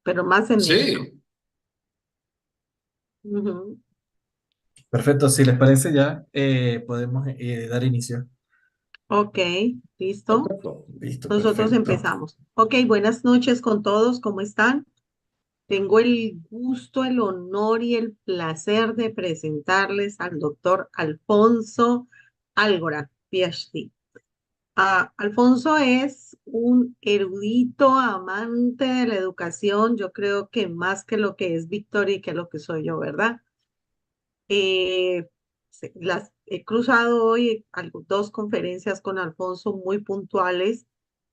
pero más en esto. Sí, Ujú. Perfecto, si les parece ya podemos dar inicio. Ok, listo. perfecto. Listo, Nosotros perfecto. empezamos. Ok, buenas noches con todos, ¿cómo están? Tengo el gusto, el honor y el placer de presentarles al doctor Alfonso Álgora, PhD. Alfonso es un erudito amante de la educación, yo creo que más que lo que es Victoria y que lo que soy yo, ¿verdad? Las he cruzado hoy dos conferencias con Alfonso muy puntuales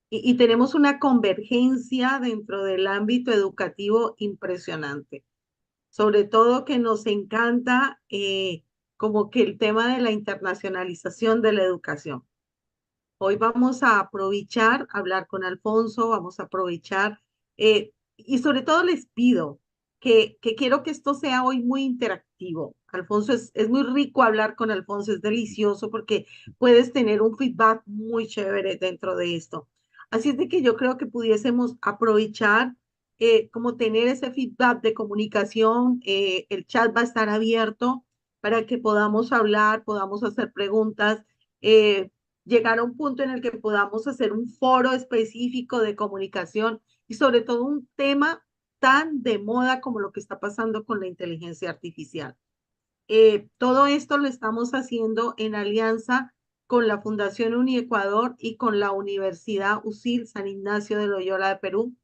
y tenemos una convergencia dentro del ámbito educativo impresionante. Sobre todo que nos encanta como que el tema de la internacionalización de la educación. Hoy vamos a aprovechar, hablar con Alfonso, vamos a aprovechar y sobre todo les pido que quiero que esto sea hoy muy interactivo. Alfonso, es muy rico hablar con Alfonso, es delicioso porque puedes tener un feedback muy chévere dentro de esto. Así es de que yo creo que pudiésemos aprovechar como tener ese feedback de comunicación. El chat va a estar abierto para que podamos hablar, podamos hacer preguntas. Eh, Llegar a un punto en el que podamos hacer un foro específico de comunicación y sobre todo un tema tan de moda como lo que está pasando con la inteligencia artificial. Todo esto lo estamos haciendo en alianza con la Fundación Uniecuador y con la Universidad USIL San Ignacio de Loyola de Perú,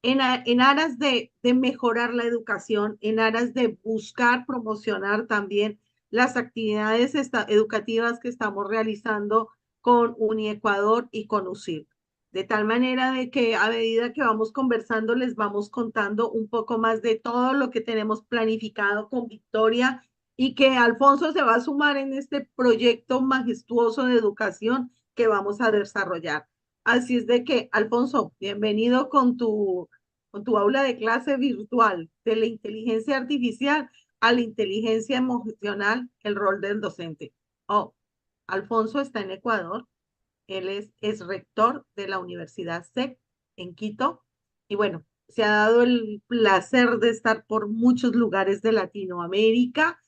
en aras de mejorar la educación, en aras de buscar promocionar también las actividades educativas que estamos realizando con Uniecuador y con USIR. De tal manera de que a medida que vamos conversando, les vamos contando un poco más de todo lo que tenemos planificado con Victoria y que Alfonso se va a sumar en este proyecto majestuoso de educación que vamos a desarrollar. Así es de que, Alfonso, bienvenido con tu aula de clase virtual de la inteligencia artificial a la inteligencia emocional, el rol del docente. Oh, Alfonso está en Ecuador, él es rector de la Universidad SEC en Quito y bueno, se ha dado el placer de estar por muchos lugares de Latinoamérica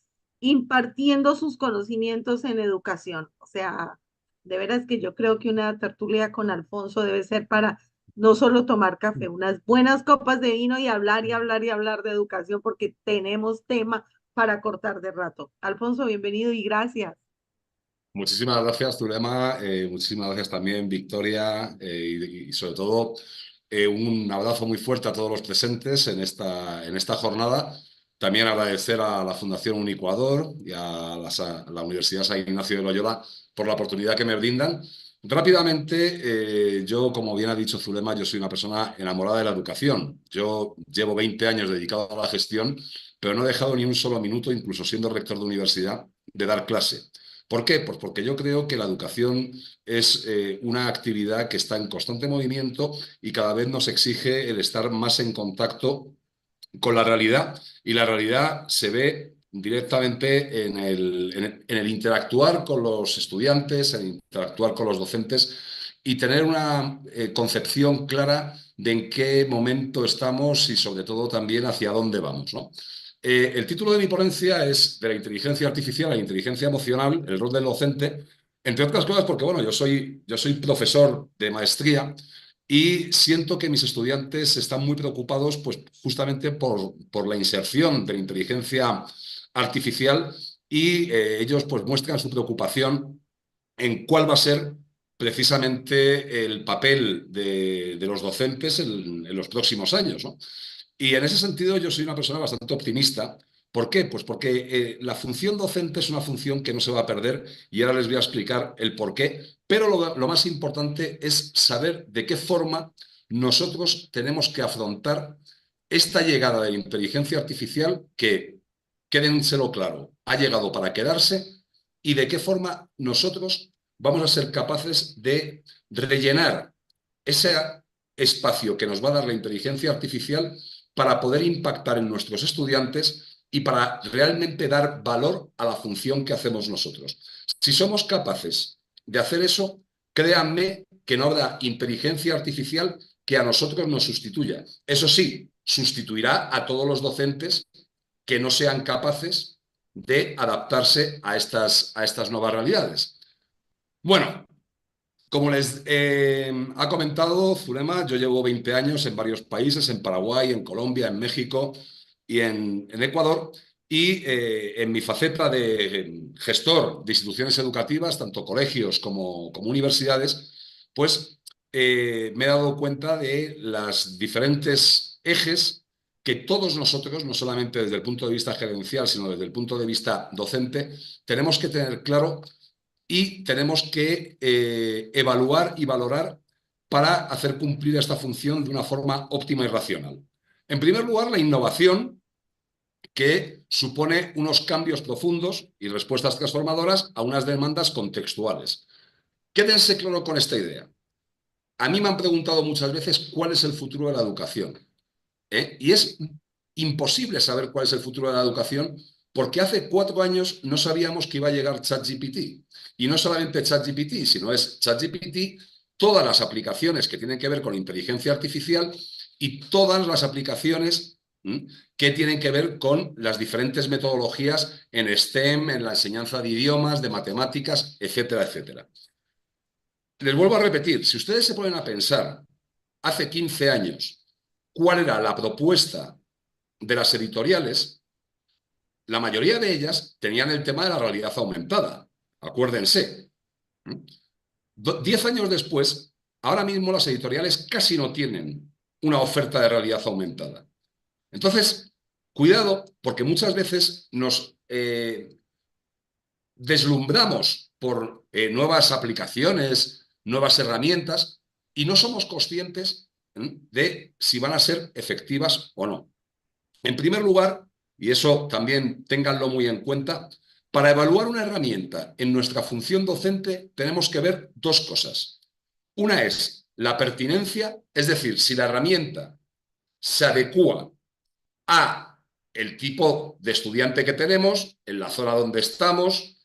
impartiendo sus conocimientos en educación. O sea, de veras que yo creo que una tertulia con Alfonso debe ser para no solo tomar café, unas buenas copas de vino y hablar y hablar y hablar de educación porque tenemos tema para cortar de rato. Alfonso, bienvenido y gracias. Muchísimas gracias, Zulema. Muchísimas gracias también, Victoria. Y sobre todo, un abrazo muy fuerte a todos los presentes en esta jornada. También agradecer a la Fundación Unicuador y a la Universidad San Ignacio de Loyola por la oportunidad que me brindan. Rápidamente, yo, como bien ha dicho Zulema, yo soy una persona enamorada de la educación. Yo llevo 20 años dedicado a la gestión, pero no he dejado ni un solo minuto, incluso siendo rector de universidad, de dar clase. ¿Por qué? Pues porque yo creo que la educación es una actividad que está en constante movimiento y cada vez nos exige el estar más en contacto con la realidad. Y la realidad se ve directamente en el interactuar con los estudiantes, en interactuar con los docentes y tener una concepción clara de en qué momento estamos y sobre todo también hacia dónde vamos, ¿no? El título de mi ponencia es de la inteligencia artificial a la inteligencia emocional, el rol del docente, entre otras cosas porque, bueno, yo soy profesor de maestría y siento que mis estudiantes están muy preocupados, pues, justamente por la inserción de la inteligencia artificial y ellos, pues, muestran su preocupación en cuál va a ser precisamente el papel de los docentes en los próximos años, ¿no? Y en ese sentido yo soy una persona bastante optimista. ¿Por qué? Pues porque la función docente es una función que no se va a perder y ahora les voy a explicar el por qué, pero lo más importante es saber de qué forma nosotros tenemos que afrontar esta llegada de la inteligencia artificial que, quédenselo claro, ha llegado para quedarse y de qué forma nosotros vamos a ser capaces de rellenar ese espacio que nos va a dar la inteligencia artificial para poder impactar en nuestros estudiantes y para realmente dar valor a la función que hacemos nosotros. Si somos capaces de hacer eso, créanme que no habrá inteligencia artificial que a nosotros nos sustituya. Eso sí, sustituirá a todos los docentes que no sean capaces de adaptarse a estas nuevas realidades. Bueno, como les ha comentado Zulema, yo llevo 20 años en varios países, en Paraguay, en Colombia, en México y en Ecuador, y en mi faceta de gestor de instituciones educativas, tanto colegios como universidades, pues me he dado cuenta de las diferentes ejes que todos nosotros, no solamente desde el punto de vista gerencial, sino desde el punto de vista docente, tenemos que tener claro y tenemos que evaluar y valorar para hacer cumplir esta función de una forma óptima y racional. En primer lugar, la innovación, que supone unos cambios profundos y respuestas transformadoras a unas demandas contextuales. Quédense claro con esta idea. A mí me han preguntado muchas veces cuál es el futuro de la educación. Y es imposible saber cuál es el futuro de la educación porque hace 4 años no sabíamos que iba a llegar ChatGPT. Y no solamente ChatGPT, sino es ChatGPT, todas las aplicaciones que tienen que ver con inteligencia artificial y todas las aplicaciones que tienen que ver con las diferentes metodologías en STEM, en la enseñanza de idiomas, de matemáticas, etcétera, etcétera. Les vuelvo a repetir, si ustedes se ponen a pensar hace 15 años cuál era la propuesta de las editoriales, la mayoría de ellas tenían el tema de la realidad aumentada. Acuérdense. 10 años después, ahora mismo las editoriales casi no tienen una oferta de realidad aumentada. Entonces, cuidado, porque muchas veces nos deslumbramos por nuevas aplicaciones, nuevas herramientas, y no somos conscientes de si van a ser efectivas o no. En primer lugar, y eso también ténganlo muy en cuenta, para evaluar una herramienta en nuestra función docente tenemos que ver 2 cosas. Una es la pertinencia, es decir, si la herramienta se adecúa a el tipo de estudiante que tenemos, en la zona donde estamos,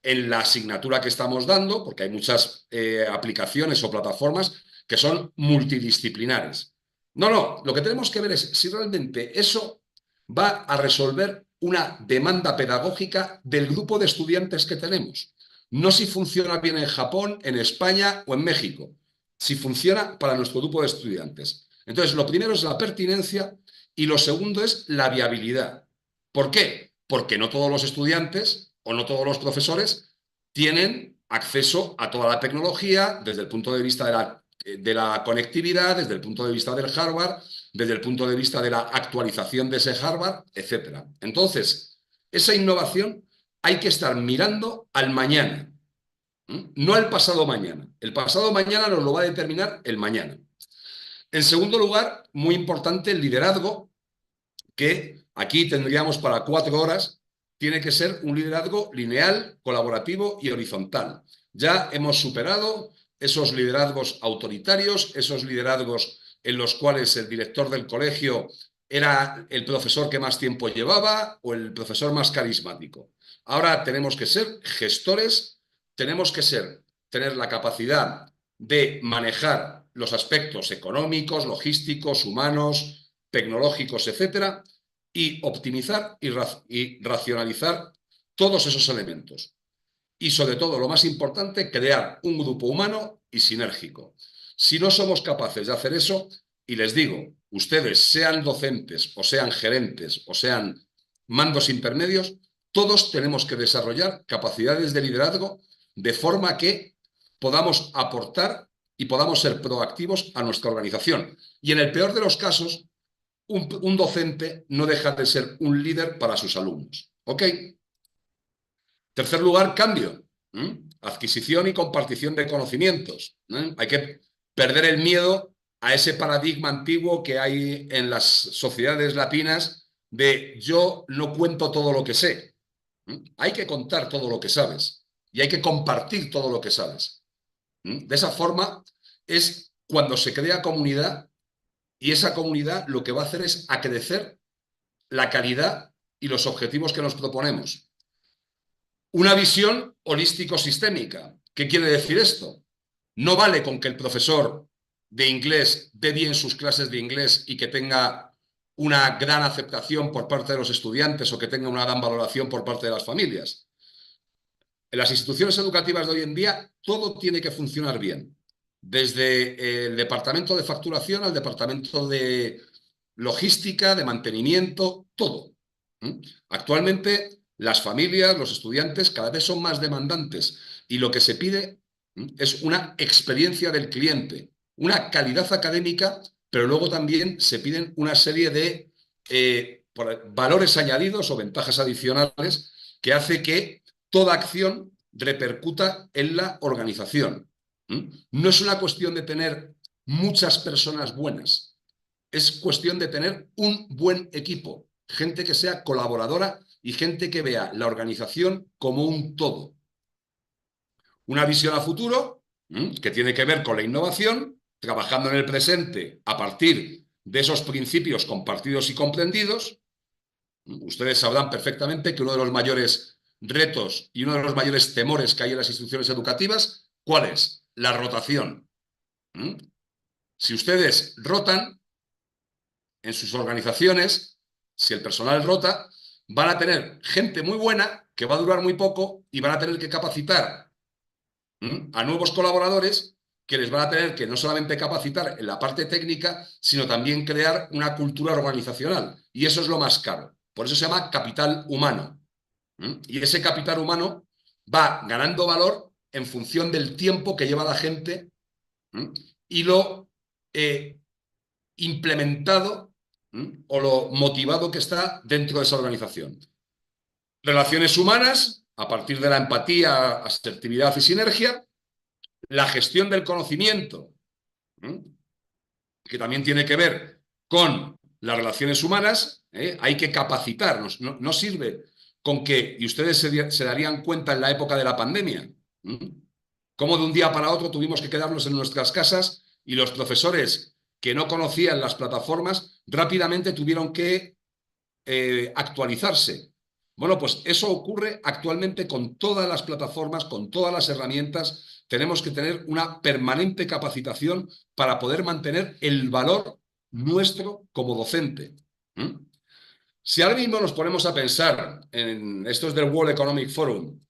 en la asignatura que estamos dando, porque hay muchas aplicaciones o plataformas que son multidisciplinares. No, lo que tenemos que ver es si realmente eso va a resolver una demanda pedagógica del grupo de estudiantes que tenemos. No si funciona bien en Japón, en España o en México, si funciona para nuestro grupo de estudiantes. Entonces, lo primero es la pertinencia y lo segundo es la viabilidad. ¿Por qué? Porque no todos los estudiantes o no todos los profesores tienen acceso a toda la tecnología desde el punto de vista de la conectividad, desde el punto de vista del hardware, desde el punto de vista de la actualización de ese hardware, etc. Entonces, esa innovación hay que estar mirando al mañana, no al pasado mañana. El pasado mañana nos lo va a determinar el mañana. En segundo lugar, muy importante, el liderazgo, que aquí tendríamos para 4 horas, tiene que ser un liderazgo lineal, colaborativo y horizontal. Ya hemos superado esos liderazgos autoritarios, esos liderazgos en los cuales el director del colegio era el profesor que más tiempo llevaba o el profesor más carismático. Ahora tenemos que ser gestores, tenemos que tener la capacidad de manejar los aspectos económicos, logísticos, humanos, tecnológicos, etcétera, y optimizar y racionalizar todos esos elementos. Y sobre todo, lo más importante, crear un grupo humano y sinérgico. Si no somos capaces de hacer eso, y les digo, ustedes sean docentes o sean gerentes o sean mandos intermedios, todos tenemos que desarrollar capacidades de liderazgo de forma que podamos aportar y podamos ser proactivos a nuestra organización. Y en el peor de los casos, un docente no deja de ser un líder para sus alumnos. ¿Ok? Tercer lugar, cambio. Adquisición y compartición de conocimientos. Hay que perder el miedo a ese paradigma antiguo que hay en las sociedades latinas de yo no cuento todo lo que sé. Hay que contar todo lo que sabes y hay que compartir todo lo que sabes. De esa forma es cuando se crea comunidad y esa comunidad lo que va a hacer es acrecer la calidad y los objetivos que nos proponemos. Una visión holístico-sistémica. ¿Qué quiere decir esto? No vale con que el profesor de inglés dé bien sus clases de inglés y que tenga una gran aceptación por parte de los estudiantes o que tenga una gran valoración por parte de las familias. En las instituciones educativas de hoy en día todo tiene que funcionar bien, desde el departamento de facturación al departamento de logística, de mantenimiento, todo. Actualmente las familias, los estudiantes cada vez son más demandantes y lo que se pide es una experiencia del cliente, una calidad académica, pero luego también se piden una serie de valores añadidos o ventajas adicionales que hace que toda acción repercuta en la organización. No es una cuestión de tener muchas personas buenas, es cuestión de tener un buen equipo, gente que sea colaboradora y gente que vea la organización como un todo. Una visión a futuro que tiene que ver con la innovación, trabajando en el presente a partir de esos principios compartidos y comprendidos. Ustedes sabrán perfectamente que uno de los mayores retos y uno de los mayores temores que hay en las instituciones educativas, ¿cuál es? La rotación. Si ustedes rotan en sus organizaciones, si el personal rota, van a tener gente muy buena que va a durar muy poco y van a tener que capacitar a nuevos colaboradores que les van a tener que no solamente capacitar en la parte técnica, sino también crear una cultura organizacional. Y eso es lo más caro. Por eso se llama capital humano. Y ese capital humano va ganando valor en función del tiempo que lleva la gente y lo implementado o lo motivado que está dentro de esa organización. Relaciones humanas, a partir de la empatía, asertividad y sinergia. La gestión del conocimiento, que también tiene que ver con las relaciones humanas. Hay que capacitarnos. No sirve con que, y ustedes se darían cuenta en la época de la pandemia, cómo de un día para otro tuvimos que quedarnos en nuestras casas y los profesores que no conocían las plataformas rápidamente tuvieron que actualizarse. Bueno, pues eso ocurre actualmente con todas las plataformas, con todas las herramientas. Tenemos que tener una permanente capacitación para poder mantener el valor nuestro como docente. Si ahora mismo nos ponemos a pensar en estos del World Economic Forum,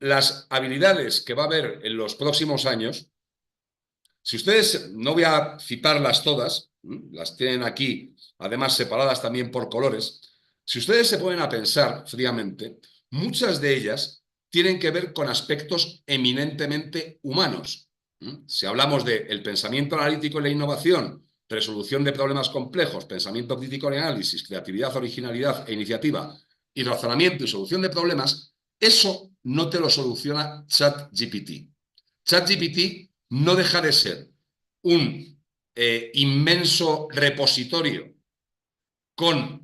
las habilidades que va a haber en los próximos años, si ustedes, no voy a citarlas todas, las tienen aquí, además separadas también por colores, si ustedes se ponen a pensar fríamente, muchas de ellas tienen que ver con aspectos eminentemente humanos. Si hablamos del pensamiento analítico y la innovación, resolución de problemas complejos, pensamiento crítico y análisis, creatividad, originalidad e iniciativa, y razonamiento y solución de problemas, eso no te lo soluciona ChatGPT. ChatGPT no deja de ser un inmenso repositorio con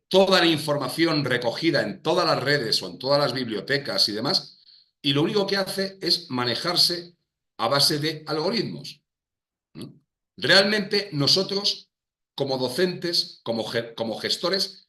toda la información recogida en todas las redes o en todas las bibliotecas y demás, y lo único que hace es manejarse a base de algoritmos. Realmente nosotros, como docentes, como gestores,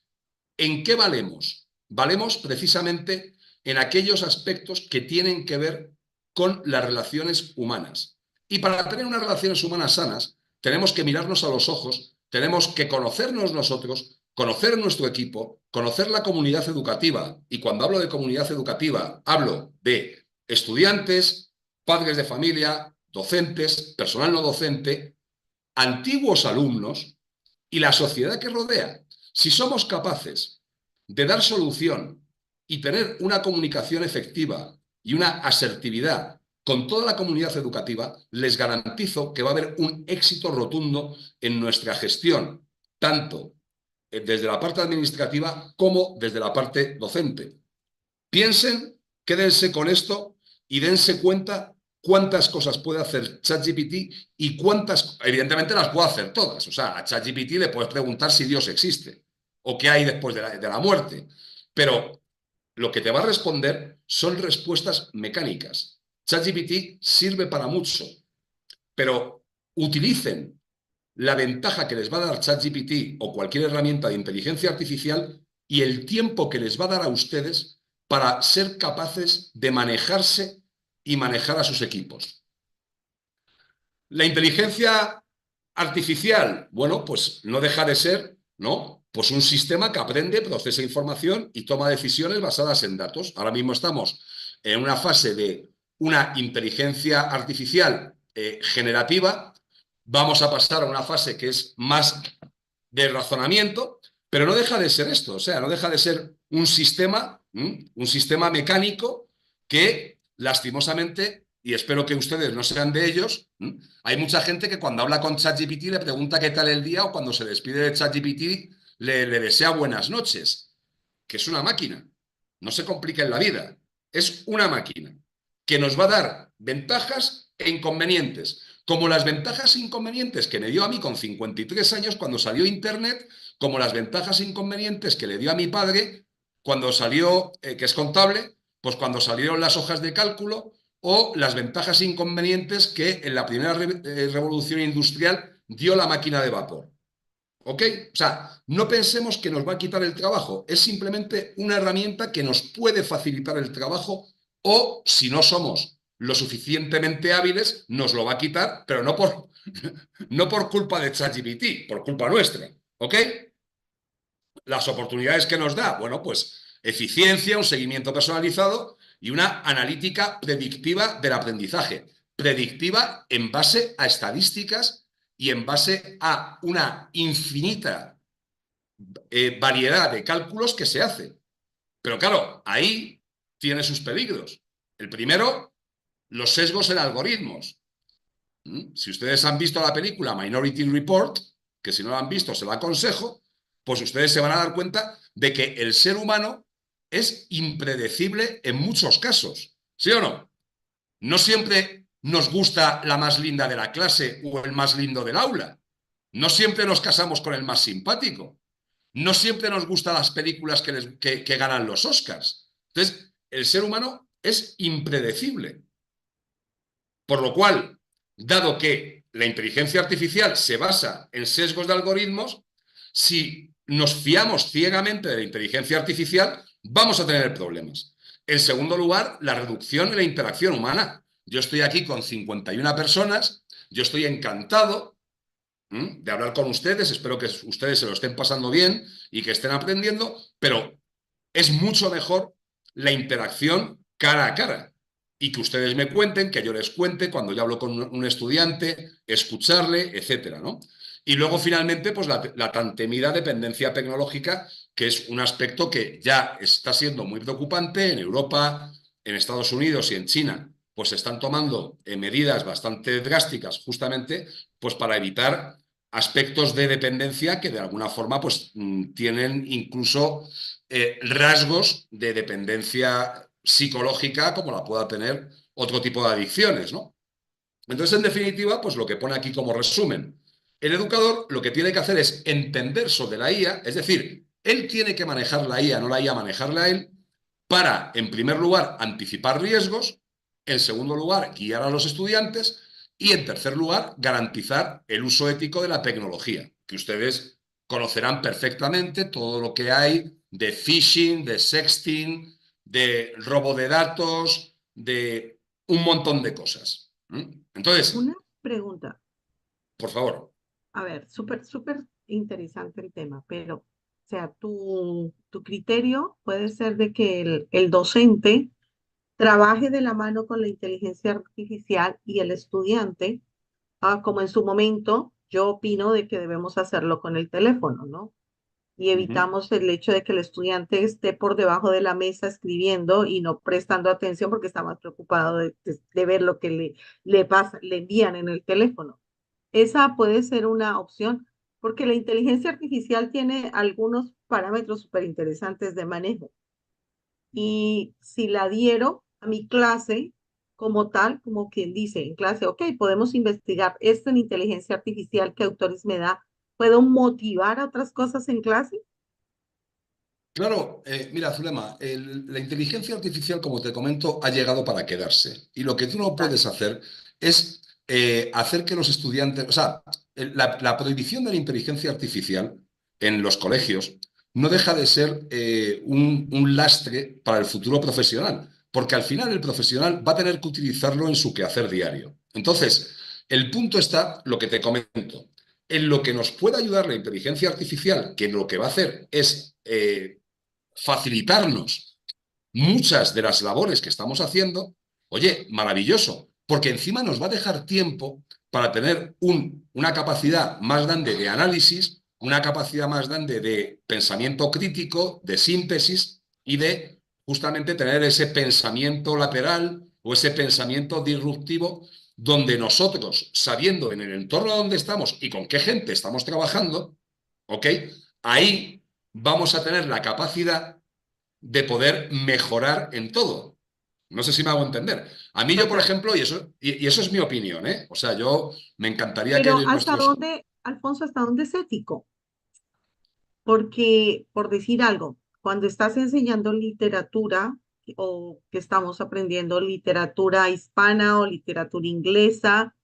¿en qué valemos? Valemos precisamente en aquellos aspectos que tienen que ver con las relaciones humanas. Y para tener unas relaciones humanas sanas, tenemos que mirarnos a los ojos, tenemos que conocernos nosotros, conocer nuestro equipo, conocer la comunidad educativa. Y cuando hablo de comunidad educativa, hablo de estudiantes, padres de familia, docentes, personal no docente, antiguos alumnos y la sociedad que rodea. Si somos capaces de dar solución y tener una comunicación efectiva y una asertividad con toda la comunidad educativa, les garantizo que va a haber un éxito rotundo en nuestra gestión, tanto desde la parte administrativa como desde la parte docente. Piensen, quédense con esto y dense cuenta cuántas cosas puede hacer ChatGPT y cuántas, evidentemente las puede hacer todas. O sea, a ChatGPT le puedes preguntar si Dios existe o qué hay después de la muerte. Pero lo que te va a responder son respuestas mecánicas. ChatGPT sirve para mucho, pero utilicen la ventaja que les va a dar ChatGPT o cualquier herramienta de inteligencia artificial y el tiempo que les va a dar a ustedes para ser capaces de manejarse y manejar a sus equipos. La inteligencia artificial, bueno, pues no deja de ser, ¿no? Pues un sistema que aprende, procesa información y toma decisiones basadas en datos. Ahora mismo estamos en una fase de una inteligencia artificial generativa. Vamos a pasar a una fase que es más de razonamiento, pero no deja de ser esto, o sea, no deja de ser un sistema mecánico que lastimosamente, y espero que ustedes no sean de ellos, hay mucha gente que cuando habla con ChatGPT le pregunta qué tal el día o cuando se despide de ChatGPT le desea buenas noches, que es una máquina, no se complica en la vida, es una máquina que nos va a dar ventajas e inconvenientes, como las ventajas e inconvenientes que me dio a mí con 53 años cuando salió Internet, como las ventajas e inconvenientes que le dio a mi padre cuando salió, que es contable, pues cuando salieron las hojas de cálculo, o las ventajas e inconvenientes que en la primera revolución industrial dio la máquina de vapor. ¿Ok? O sea, no pensemos que nos va a quitar el trabajo, es simplemente una herramienta que nos puede facilitar el trabajo o, si no somos lo suficientemente hábiles, nos lo va a quitar, pero no por culpa de ChatGPT, por culpa nuestra. ¿Ok? Las oportunidades que nos da, bueno, pues eficiencia, un seguimiento personalizado y una analítica predictiva del aprendizaje. Predictiva en base a estadísticas y en base a una infinita variedad de cálculos que se hacen. Pero claro, ahí tiene sus peligros. El primero, los sesgos en algoritmos. Si ustedes han visto la película Minority Report, que si no la han visto se la aconsejo, pues ustedes se van a dar cuenta de que el ser humano es impredecible en muchos casos. ¿Sí o no? No siempre nos gusta la más linda de la clase o el más lindo del aula. No siempre nos casamos con el más simpático. No siempre nos gustan las películas que ganan los Oscars. Entonces, el ser humano es impredecible. Por lo cual, dado que la inteligencia artificial se basa en sesgos de algoritmos, si nos fiamos ciegamente de la inteligencia artificial, vamos a tener problemas. En segundo lugar, la reducción y la interacción humana. Yo estoy aquí con 51 personas, yo estoy encantado de hablar con ustedes, espero que ustedes se lo estén pasando bien y que estén aprendiendo, pero es mucho mejor la interacción cara a cara y que ustedes me cuenten, que yo les cuente cuando yo hablo con un estudiante, escucharle, etcétera, ¿no? Y luego, finalmente, pues la tan temida dependencia tecnológica, que es un aspecto que ya está siendo muy preocupante en Europa, en Estados Unidos y en China, pues se están tomando medidas bastante drásticas justamente pues para evitar aspectos de dependencia que de alguna forma pues tienen incluso rasgos de dependencia psicológica como la pueda tener otro tipo de adicciones, ¿no? Entonces, en definitiva, pues lo que pone aquí como resumen, el educador lo que tiene que hacer es entender sobre la IA, es decir, él tiene que manejar la IA, no la IA manejarla a él, para, en primer lugar, anticipar riesgos, en segundo lugar, guiar a los estudiantes y, en tercer lugar, garantizar el uso ético de la tecnología, que ustedes conocerán perfectamente todo lo que hay de phishing, de sexting, de robo de datos, de un montón de cosas. Entonces, Una pregunta, por favor. a ver, súper interesante el tema, pero, o sea, tu criterio puede ser de que el docente trabaje de la mano con la inteligencia artificial y el estudiante, como en su momento, yo opino de que debemos hacerlo con el teléfono, ¿no? Y evitamos el hecho de que el estudiante esté por debajo de la mesa escribiendo y no prestando atención porque está más preocupado de ver lo que le pasa, le envían en el teléfono. Esa puede ser una opción porque la inteligencia artificial tiene algunos parámetros súper interesantes de manejo. Y si la diero a mi clase como tal, como quien dice en clase, ok, podemos investigar esto en inteligencia artificial, qué autores me da, ¿puedo motivar a otras cosas en clase? Claro, mira, Zulema, la inteligencia artificial, como te comento, ha llegado para quedarse. Y lo que tú no Tal. puedes hacer es hacer que los estudiantes, o sea, la prohibición de la inteligencia artificial en los colegios no deja de ser un lastre para el futuro profesional, porque al final el profesional va a tener que utilizarlo en su quehacer diario. Entonces, el punto está, lo que te comento. en lo que nos puede ayudar la inteligencia artificial, que lo que va a hacer es facilitarnos muchas de las labores que estamos haciendo, oye, maravilloso, porque encima nos va a dejar tiempo para tener una capacidad más grande de análisis, una capacidad más grande de pensamiento crítico, de síntesis y de justamente tener ese pensamiento lateral o ese pensamiento disruptivo donde nosotros, sabiendo en el entorno donde estamos y con qué gente estamos trabajando, ¿ok? Ahí vamos a tener la capacidad de poder mejorar en todo. No sé si me hago entender. A mí yo, por Total. ejemplo, y eso es mi opinión, ¿eh? O sea, yo me encantaría Pero que ¿hasta nuestros... dónde, Alfonso, hasta dónde es ético? Porque, por decir algo, cuando estás enseñando literatura o que estamos aprendiendo literatura hispana o literatura inglesa,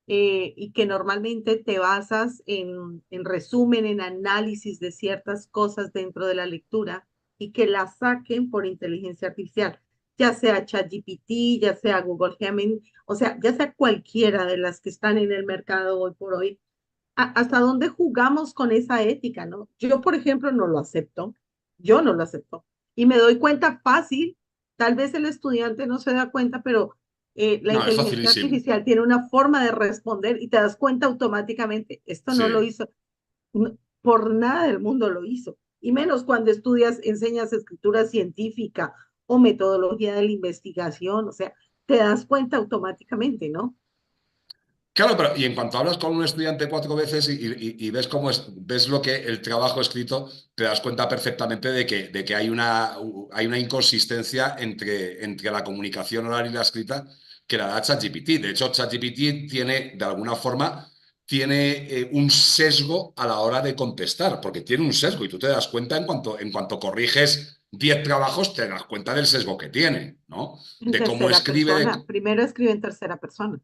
y que normalmente te basas en resumen, en análisis de ciertas cosas dentro de la lectura y que la saquen por inteligencia artificial, ya sea ChatGPT, ya sea Google Gemini, o sea, ya sea cualquiera de las que están en el mercado hoy por hoy, hasta dónde jugamos con esa ética, ¿no? Yo, por ejemplo, no lo acepto, yo no lo acepto. Y me doy cuenta fácil, tal vez el estudiante no se da cuenta, pero la No, es inteligencia facilísimo. artificial tiene una forma de responder y te das cuenta automáticamente, esto no lo Sí. hizo, por nada del mundo lo hizo. Y menos cuando estudias, enseñas escritura científica o metodología de la investigación, o sea, te das cuenta automáticamente, ¿no? Claro, pero y en cuanto hablas con un estudiante 4 veces y ves cómo ves lo que el trabajo escrito, te das cuenta perfectamente de que hay una inconsistencia entre la comunicación oral y la escrita que la da ChatGPT. De hecho, ChatGPT tiene, de alguna forma, tiene un sesgo a la hora de contestar, porque tiene un sesgo y tú te das cuenta en cuanto corriges 10 trabajos, te das cuenta del sesgo que tiene, ¿no? En De cómo tercera escribe, persona. Primero escribe en tercera persona.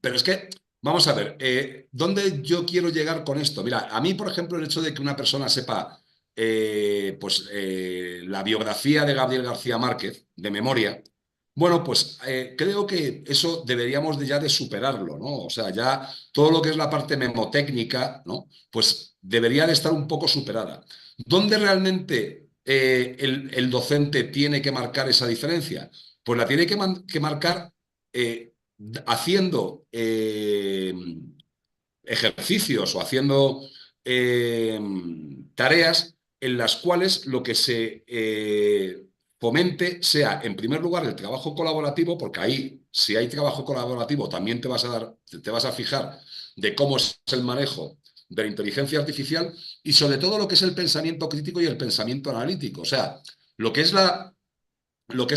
pero es que, vamos a ver, ¿dónde yo quiero llegar con esto? Mira, a mí, por ejemplo, el hecho de que una persona sepa la biografía de Gabriel García Márquez, de memoria, bueno, pues creo que eso deberíamos ya de superarlo, ¿no? O sea, ya todo lo que es la parte memotécnica, ¿no? Pues debería de estar un poco superada. ¿Dónde realmente el docente tiene que marcar esa diferencia? Pues la tiene que marcar eh, haciendo ejercicios o haciendo eh, tareas en las cuales lo que se fomente sea, en primer lugar, el trabajo colaborativo, porque ahí, si hay trabajo colaborativo, también te vas a fijar de cómo es el manejo de la inteligencia artificial y sobre todo lo que es el pensamiento crítico y el pensamiento analítico. O sea, lo que es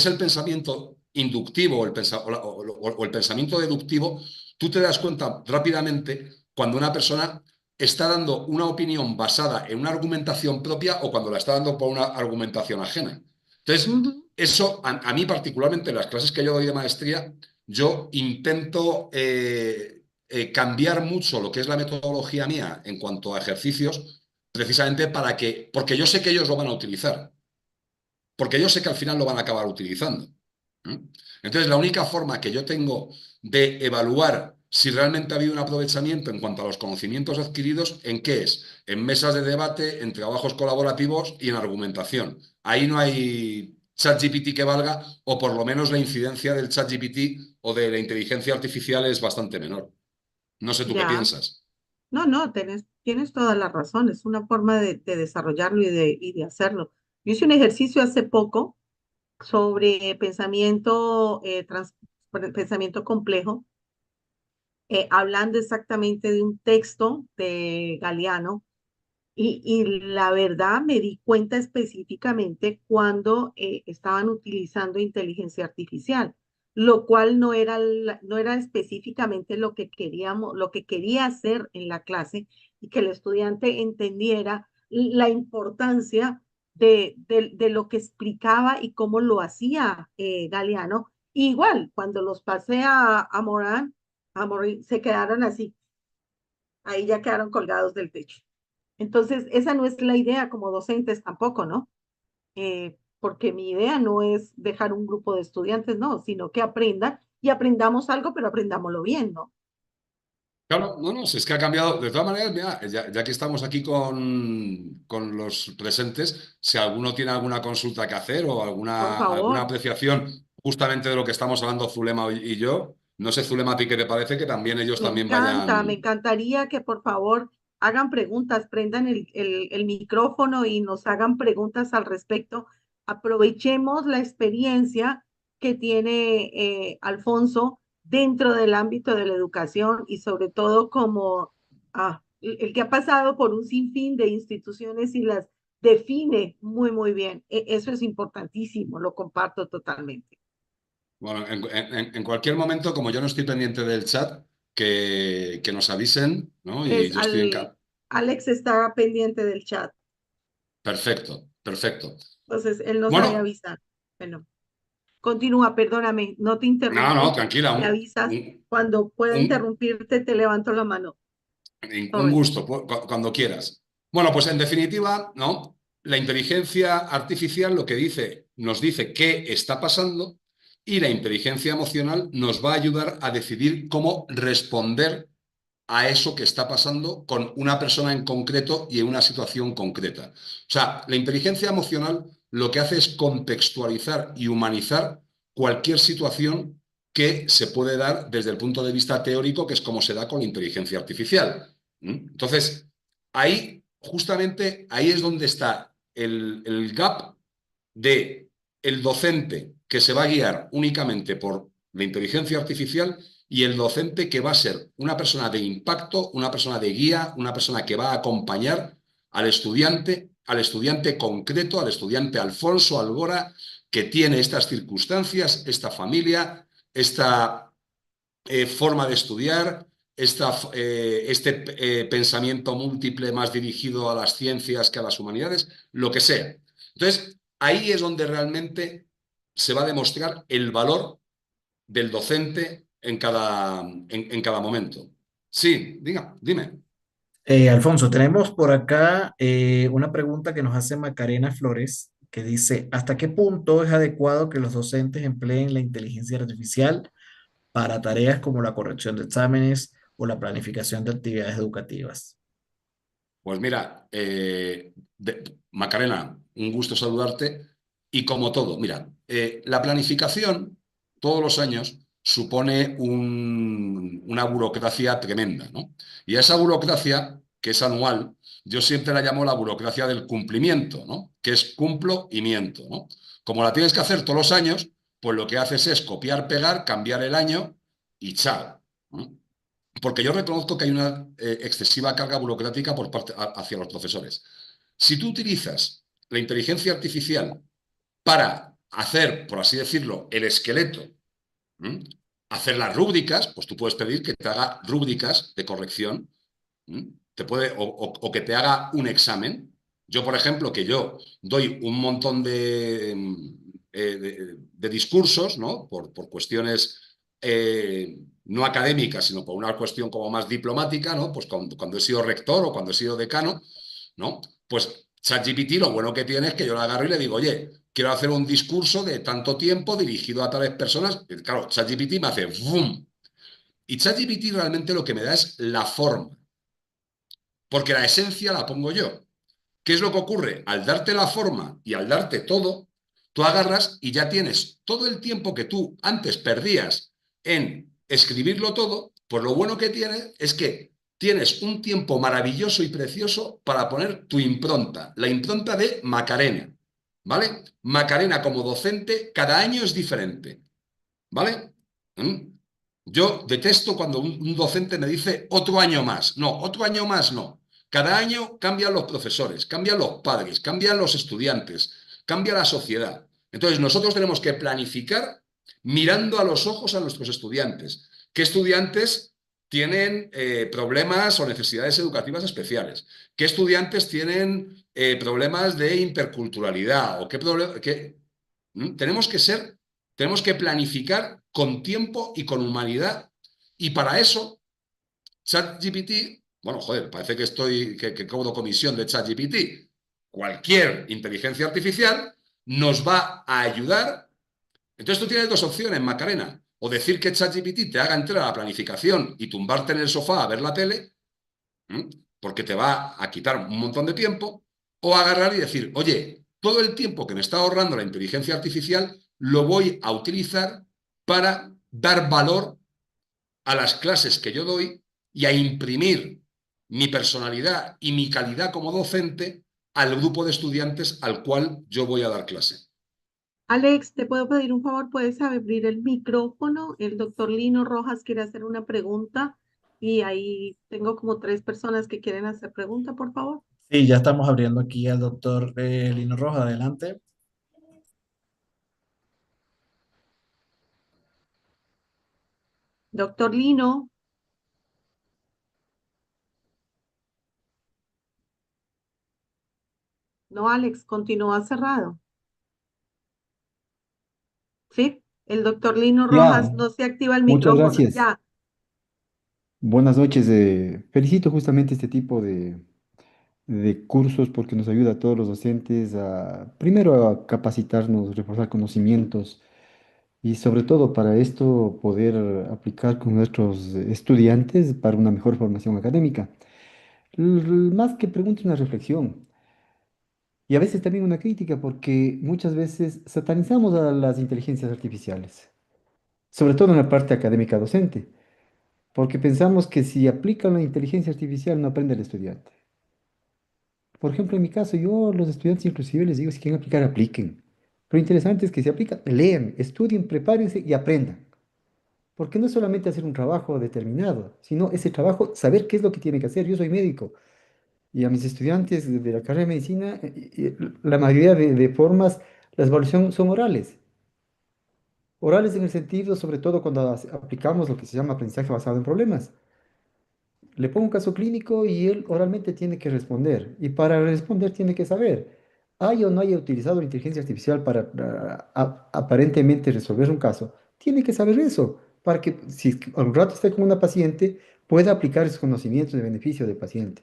el pensamiento inductivo o el pensamiento deductivo, tú te das cuenta rápidamente cuando una persona está dando una opinión basada en una argumentación propia o cuando la está dando por una argumentación ajena. Entonces, Ujú. eso a mí particularmente en las clases que yo doy de maestría, yo intento cambiar mucho lo que es la metodología mía en cuanto a ejercicios, precisamente porque yo sé que ellos lo van a utilizar porque yo sé que al final lo van a acabar utilizando. ¿No? Entonces, la única forma que yo tengo de evaluar si realmente ha habido un aprovechamiento en cuanto a los conocimientos adquiridos, ¿en qué es? En mesas de debate, en trabajos colaborativos y en argumentación. Ahí no hay ChatGPT que valga, o por lo menos la incidencia del ChatGPT o de la inteligencia artificial es bastante menor. No sé tú qué Ya. piensas. No, no, tienes toda la razón. Es una forma de desarrollarlo y de hacerlo. Yo hice un ejercicio hace poco sobre pensamiento complejo, hablando exactamente de un texto de Galeano. Y la verdad me di cuenta específicamente cuando estaban utilizando inteligencia artificial, lo cual no era específicamente lo que quería hacer en la clase y que el estudiante entendiera la importancia de lo que explicaba y cómo lo hacía Galeano. Igual, cuando los pasé a Morán, se quedaron así, ahí ya quedaron colgados del techo. Entonces, esa no es la idea como docentes tampoco, ¿no? Porque mi idea no es dejar un grupo de estudiantes, no, sino que aprendan y aprendamos algo, pero aprendámoslo bien, ¿no? Claro, no, no, si es que ha cambiado. De todas maneras, mira, ya que estamos aquí con los presentes, si alguno tiene alguna consulta que hacer o Por alguna favor, apreciación justamente de lo que estamos hablando Zulema y yo, no sé, Zulema, ¿a ti qué te parece que también ellos también me vayan? encantaría que por favor hagan preguntas, prendan el micrófono y nos hagan preguntas al respecto. Aprovechemos la experiencia que tiene Alfonso dentro del ámbito de la educación y sobre todo como el que ha pasado por un sinfín de instituciones y las define muy, muy bien. Eso es importantísimo, lo comparto totalmente. Bueno, en cualquier momento, como yo no estoy pendiente del chat, que nos avisen, ¿no? Y Es yo estoy en... Alex está pendiente del chat. Perfecto, perfecto. Entonces, él nos sabe Bueno, avisar. Bueno, continúa, perdóname, no te no, no, interrumpí. tranquila, Me avisas cuando pueda un, interrumpirte, te levanto la mano. un Sorry. gusto, cuando quieras. Bueno, pues en definitiva, ¿no? La inteligencia artificial lo que dice, nos dice qué está pasando y la inteligencia emocional nos va a ayudar a decidir cómo responder a eso que está pasando con una persona en concreto y en una situación concreta. O sea, la inteligencia emocional lo que hace es contextualizar y humanizar cualquier situación que se puede dar desde el punto de vista teórico, que es como se da con la inteligencia artificial. Entonces, ahí, justamente, ahí es donde está el gap de el docente que se va a guiar únicamente por la inteligencia artificial y el docente que va a ser una persona de impacto, una persona de guía, una persona que va a acompañar al estudiante concreto, al estudiante Alfonso Algora, que tiene estas circunstancias, esta familia, esta forma de estudiar, este pensamiento múltiple más dirigido a las ciencias que a las humanidades, lo que sea. Entonces, ahí es donde realmente se va a demostrar el valor del docente en cada momento. Sí, dime. Alfonso, tenemos por acá una pregunta que nos hace Macarena Flores, que dice, ¿hasta qué punto es adecuado que los docentes empleen la inteligencia artificial para tareas como la corrección de exámenes o la planificación de actividades educativas? Pues mira, Macarena, un gusto saludarte. Y como todo, mira, la planificación todos los años supone una burocracia tremenda, ¿no? Y a esa burocracia, que es anual, yo siempre la llamo la burocracia del cumplimiento, ¿no? Que es cumplo y miento, ¿no? Como la tienes que hacer todos los años, pues lo que haces es copiar, pegar, cambiar el año y chao, ¿no? Porque yo reconozco que hay una excesiva carga burocrática hacia los profesores. Si tú utilizas la inteligencia artificial para hacer, por así decirlo, el esqueleto, ¿m? Hacer las rúbricas, pues tú puedes pedir que te haga rúbricas de corrección, o que te haga un examen. Yo, por ejemplo, que yo doy un montón de discursos, ¿no? Por cuestiones no académicas, sino por una cuestión como más diplomática, ¿no? Pues cuando he sido rector o cuando he sido decano, ¿no? Pues ChatGPT lo bueno que tiene es que yo lo agarro y le digo, oye, quiero hacer un discurso de tanto tiempo dirigido a tales personas. Y claro, ChatGPT me hace ¡boom! Y ChatGPT realmente lo que me da es la forma, porque la esencia la pongo yo. ¿Qué es lo que ocurre? Al darte la forma y al darte todo, tú agarras y ya tienes todo el tiempo que tú antes perdías en escribirlo todo, pues lo bueno que tiene es que tienes un tiempo maravilloso y precioso para poner tu impronta, la impronta de Macarena, ¿vale? Macarena como docente cada año es diferente, ¿vale? ¿Mm? Yo detesto cuando un docente me dice otro año más. No, otro año más no. Cada año cambian los profesores, cambian los padres, cambian los estudiantes, cambia la sociedad. Entonces nosotros tenemos que planificar mirando a los ojos a nuestros estudiantes. ¿Qué estudiantes tienen problemas o necesidades educativas especiales? ¿Qué estudiantes tienen problemas de interculturalidad? Tenemos que tenemos que planificar con tiempo y con humanidad. Y para eso, ChatGPT, bueno, joder, parece que cobro comisión de ChatGPT. Cualquier inteligencia artificial nos va a ayudar. Entonces tú tienes dos opciones, Macarena. O decir que ChatGPT te haga entrar a la planificación y tumbarte en el sofá a ver la tele, ¿m? Porque te va a quitar un montón de tiempo, o agarrar y decir, oye, todo el tiempo que me está ahorrando la inteligencia artificial lo voy a utilizar para dar valor a las clases que yo doy y a imprimir mi personalidad y mi calidad como docente al grupo de estudiantes al cual yo voy a dar clase. Alex, ¿te puedo pedir un favor? ¿Puedes abrir el micrófono? El doctor Lino Rojas quiere hacer una pregunta y ahí tengo como tres personas que quieren hacer pregunta, por favor. Sí, ya estamos abriendo aquí al doctor Lino Rojas. Adelante. Doctor Lino, no, Alex, continúa cerrado. ¿Sí? El doctor Lino Rojas Ya, no se activa el muchas micrófono. gracias. Ya, Buenas noches. Felicito justamente este tipo de cursos porque nos ayuda a todos los docentes a, primero, a capacitarnos, reforzar conocimientos y sobre todo para esto poder aplicar con nuestros estudiantes para una mejor formación académica. Más que pregunta, una reflexión y a veces también una crítica porque muchas veces satanizamos a las inteligencias artificiales, sobre todo en la parte académica docente. Porque pensamos que si aplican la inteligencia artificial no aprende el estudiante. Por ejemplo, en mi caso, yo a los estudiantes inclusive les digo, si quieren aplicar, apliquen. Lo interesante es que si aplican, lean, estudien, prepárense y aprendan. Porque no es solamente hacer un trabajo determinado, sino ese trabajo, saber qué es lo que tiene que hacer. Yo soy médico y a mis estudiantes de la carrera de medicina, la mayoría de formas, la evaluación son orales. Orales en el sentido, sobre todo cuando aplicamos lo que se llama aprendizaje basado en problemas. Le pongo un caso clínico y él oralmente tiene que responder. Y para responder tiene que saber, hay o no haya utilizado la inteligencia artificial para aparentemente resolver un caso. Tiene que saber eso, para que si al rato está con una paciente, pueda aplicar esos conocimientos de beneficio del paciente.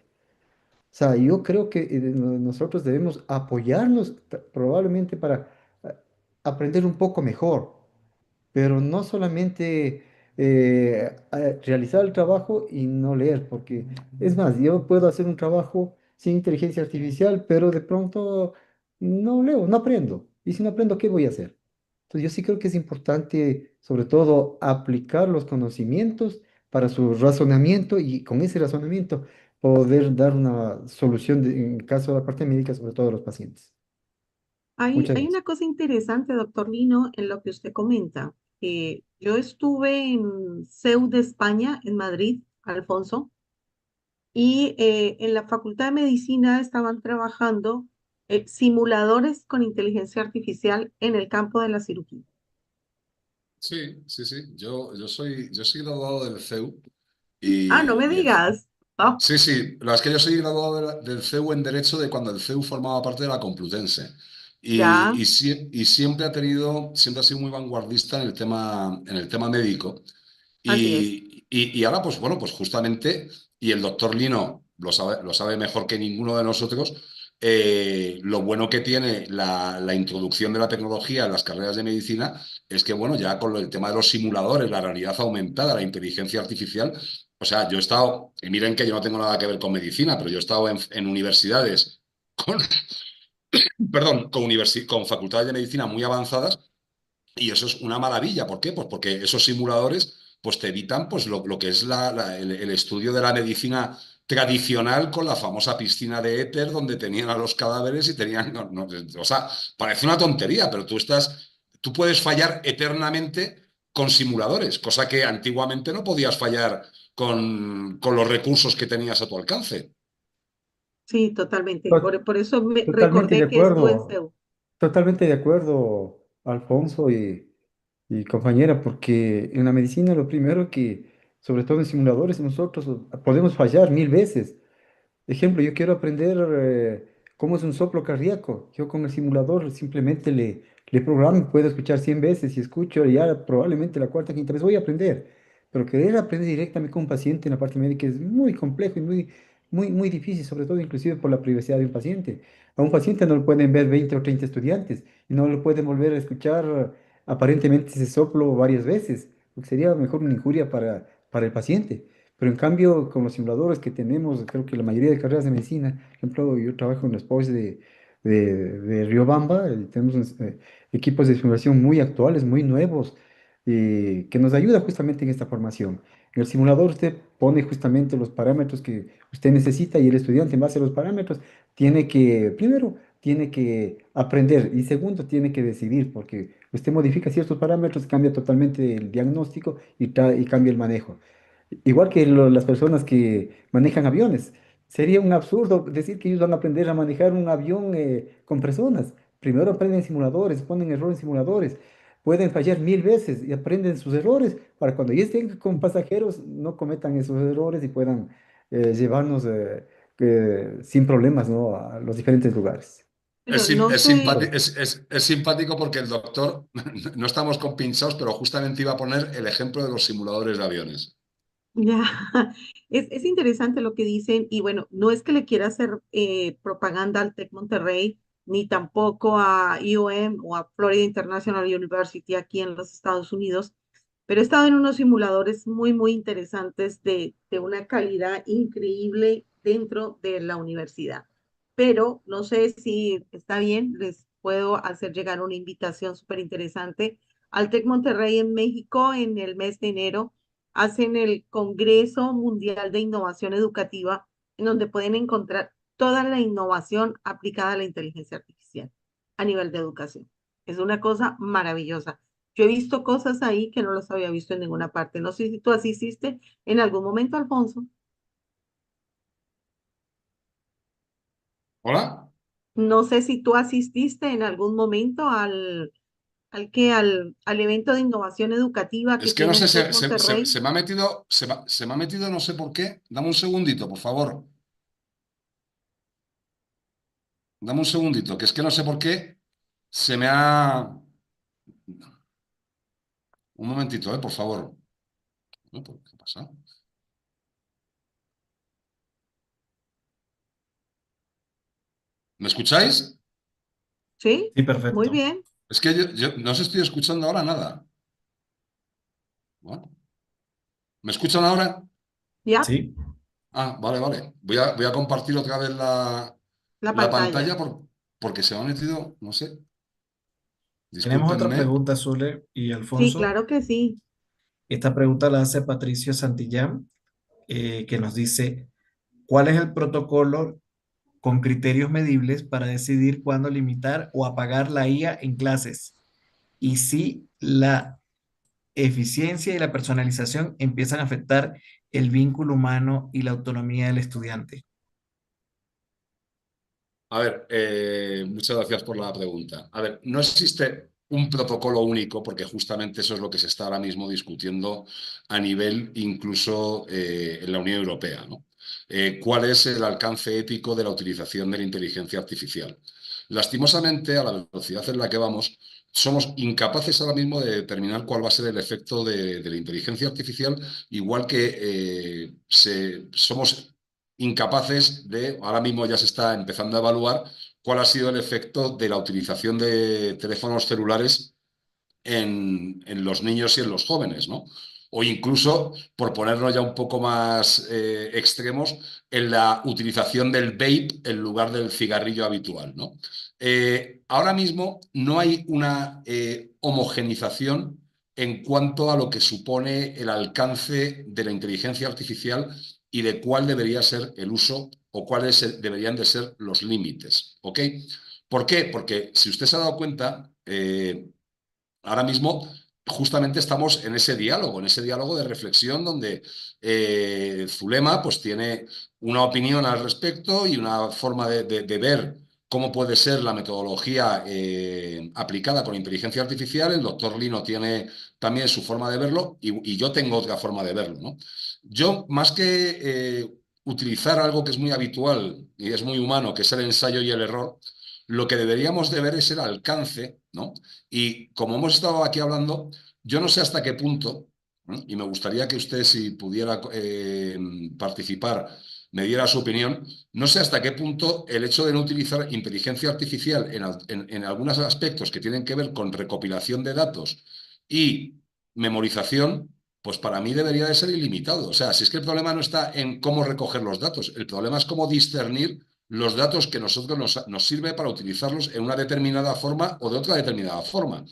O sea, yo creo que nosotros debemos apoyarnos probablemente para aprender un poco mejor, pero no solamente realizar el trabajo y no leer, porque es más, yo puedo hacer un trabajo sin inteligencia artificial, pero de pronto no leo, no aprendo. Y si no aprendo, ¿qué voy a hacer? Entonces yo sí creo que es importante, sobre todo, aplicar los conocimientos para su razonamiento y con ese razonamiento poder dar una solución en caso de la parte médica, sobre todo a los pacientes. Muchas hay gracias. una cosa interesante, doctor Lino, en lo que usted comenta. Yo estuve en CEU de España, en Madrid, Alfonso, y en la Facultad de Medicina estaban trabajando simuladores con inteligencia artificial en el campo de la cirugía. Sí, sí, sí. Yo soy graduado del CEU Ah, no me y el, digas. Ah, sí, sí, la es que yo soy graduado del CEU en Derecho de cuando el CEU formaba parte de la Complutense. ya, Y siempre siempre ha sido muy vanguardista en el tema médico. así es. Y ahora, pues bueno, pues justamente, y el doctor Lino lo sabe mejor que ninguno de nosotros, lo bueno que tiene la introducción de la tecnología en las carreras de medicina es que, bueno, ya con el tema de los simuladores, la realidad aumentada, la inteligencia artificial, o sea, yo he estado, y miren que yo no tengo nada que ver con medicina, pero yo he estado en universidades con, perdón, con facultades de medicina muy avanzadas y eso es una maravilla. ¿Por qué? Pues porque esos simuladores pues te evitan pues, lo que es el estudio de la medicina tradicional con la famosa piscina de éter donde tenían a los cadáveres y tenían... o sea, parece una tontería, pero tú puedes fallar eternamente con simuladores, cosa que antiguamente no podías fallar con los recursos que tenías a tu alcance. Sí, totalmente. To- Por eso me Totalmente de recordé que estuve en acuerdo. CEU. Totalmente de acuerdo, Alfonso y compañera, porque en la medicina lo primero que, sobre todo en simuladores, nosotros podemos fallar 1000 veces. Ejemplo, yo quiero aprender cómo es un soplo cardíaco. Yo con el simulador simplemente le programo, puedo escuchar 100 veces y escucho ya probablemente la cuarta, quinta vez voy a aprender. Pero querer aprender directamente con un paciente en la parte médica es muy complejo y muy difícil, sobre todo inclusive por la privacidad de un paciente. A un paciente no lo pueden ver 20 o 30 estudiantes y no lo pueden volver a escuchar aparentemente ese soplo varias veces. porque sería mejor una injuria para el paciente. Pero en cambio, con los simuladores que tenemos, creo que la mayoría de carreras de medicina, por ejemplo, yo trabajo en los POIs de Riobamba, tenemos equipos de simulación muy actuales, muy nuevos, que nos ayuda justamente en esta formación. En el simulador usted pone justamente los parámetros que usted necesita y el estudiante en base a los parámetros tiene que, primero, tiene que aprender y segundo, tiene que decidir porque usted modifica ciertos parámetros, cambia totalmente el diagnóstico y cambia el manejo. Igual que las personas que manejan aviones. Sería un absurdo decir que ellos van a aprender a manejar un avión con personas. Primero aprenden simuladores, ponen error en simuladores. Pueden fallar 1000 veces y aprenden sus errores para cuando ya estén con pasajeros no cometan esos errores y puedan llevarnos sin problemas, ¿no? A los diferentes lugares. Pero no sé, Es simpático porque el doctor, no estamos compinchados, pero justamente iba a poner el ejemplo de los simuladores de aviones. ya, es interesante lo que dicen y bueno, no es que le quiera hacer propaganda al TEC Monterrey, ni tampoco a IOM o a Florida International University aquí en los Estados Unidos, pero he estado en unos simuladores muy, muy interesantes de una calidad increíble dentro de la universidad. Pero no sé si está bien, les puedo hacer llegar una invitación súper interesante al TEC Monterrey en México en el mes de enero hacen el Congreso Mundial de Innovación Educativa, en donde pueden encontrar toda la innovación aplicada a la inteligencia artificial a nivel de educación. Es una cosa maravillosa. Yo he visto cosas ahí que no las había visto en ninguna parte. No sé si tú asististe en algún momento, Alfonso. ¿Hola? No sé si tú asististe en algún momento al evento de innovación educativa que Es que no tiene sé, el TEC Monterrey. se me ha metido, se me ha metido no sé por qué. Dame un segundito, por favor. Dame un segundito, que es que no sé por qué se me ha... Un momentito, por favor. No, ¿qué pasa? ¿Me escucháis? ¿Sí? Sí, Muy perfecto. bien. Es que yo no os estoy escuchando ahora nada. Bueno, ¿me escuchan ahora? Ya, Sí. Ah, vale, vale. Voy a compartir otra vez la la pantalla. pantalla porque se me ha metido, no sé. Tenemos otra Discúlpenme. pregunta, Zule y Sí, Alfonso. claro que sí. Esta pregunta la hace Patricio Santillán, que nos dice, ¿cuál es el protocolo con criterios medibles para decidir cuándo limitar o apagar la IA en clases? Y si la eficiencia y la personalización empiezan a afectar el vínculo humano y la autonomía del estudiante. A ver, muchas gracias por la pregunta. A ver, no existe un protocolo único porque justamente eso es lo que se está ahora mismo discutiendo a nivel incluso en la Unión Europea, ¿no? ¿Cuál es el alcance ético de la utilización de la inteligencia artificial? Lastimosamente, a la velocidad en la que vamos, somos incapaces ahora mismo de determinar cuál va a ser el efecto de la inteligencia artificial, igual que somos incapaces de, ahora mismo ya se está empezando a evaluar cuál ha sido el efecto de la utilización de teléfonos celulares en los niños y en los jóvenes, ¿no? O incluso, por ponerlo ya un poco más extremos, en la utilización del vape en lugar del cigarrillo habitual, ¿no? Ahora mismo no hay una homogenización en cuanto a lo que supone el alcance de la inteligencia artificial y de cuál debería ser el uso o cuáles deberían de ser los límites, ¿ok? ¿Por qué? Porque si usted se ha dado cuenta, ahora mismo justamente estamos en ese diálogo de reflexión donde Zulema pues tiene una opinión al respecto y una forma de ver cómo puede ser la metodología aplicada con inteligencia artificial. El doctor Lino tiene también su forma de verlo y yo tengo otra forma de verlo, ¿no? Yo, más que utilizar algo que es muy habitual y es muy humano, que es el ensayo y el error, lo que deberíamos de ver es el alcance, ¿no? Y como hemos estado aquí hablando, yo no sé hasta qué punto, ¿no? Y me gustaría que usted, si pudiera participar, me diera su opinión, no sé hasta qué punto el hecho de no utilizar inteligencia artificial en algunos aspectos que tienen que ver con recopilación de datos y memorización, pues para mí debería de ser ilimitado. O sea, si es que el problema no está en cómo recoger los datos, el problema es cómo discernir los datos que nosotros nos sirve para utilizarlos en una determinada forma o de otra determinada forma.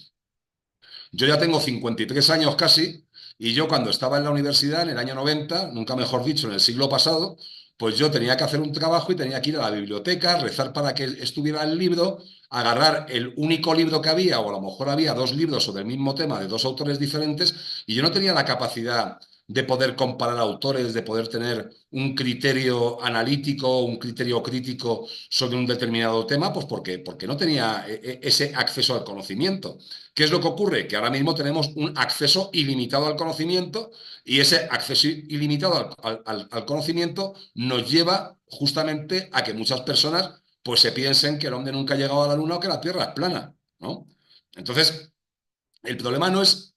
Yo ya tengo 53 años casi, y yo cuando estaba en la universidad, en el año 90, nunca mejor dicho, en el siglo pasado, pues yo tenía que hacer un trabajo y tenía que ir a la biblioteca, rezar para que estuviera el libro, agarrar el único libro que había, o a lo mejor había dos libros sobre el mismo tema de dos autores diferentes, y yo no tenía la capacidad de poder comparar autores, de poder tener un criterio analítico, un criterio crítico sobre un determinado tema, pues porque no tenía ese acceso al conocimiento. ¿Qué es lo que ocurre? Que ahora mismo tenemos un acceso ilimitado al conocimiento, y ese acceso ilimitado al conocimiento nos lleva justamente a que muchas personas pues se piensen que el hombre nunca ha llegado a la luna o que la Tierra es plana, ¿no? Entonces, el problema no es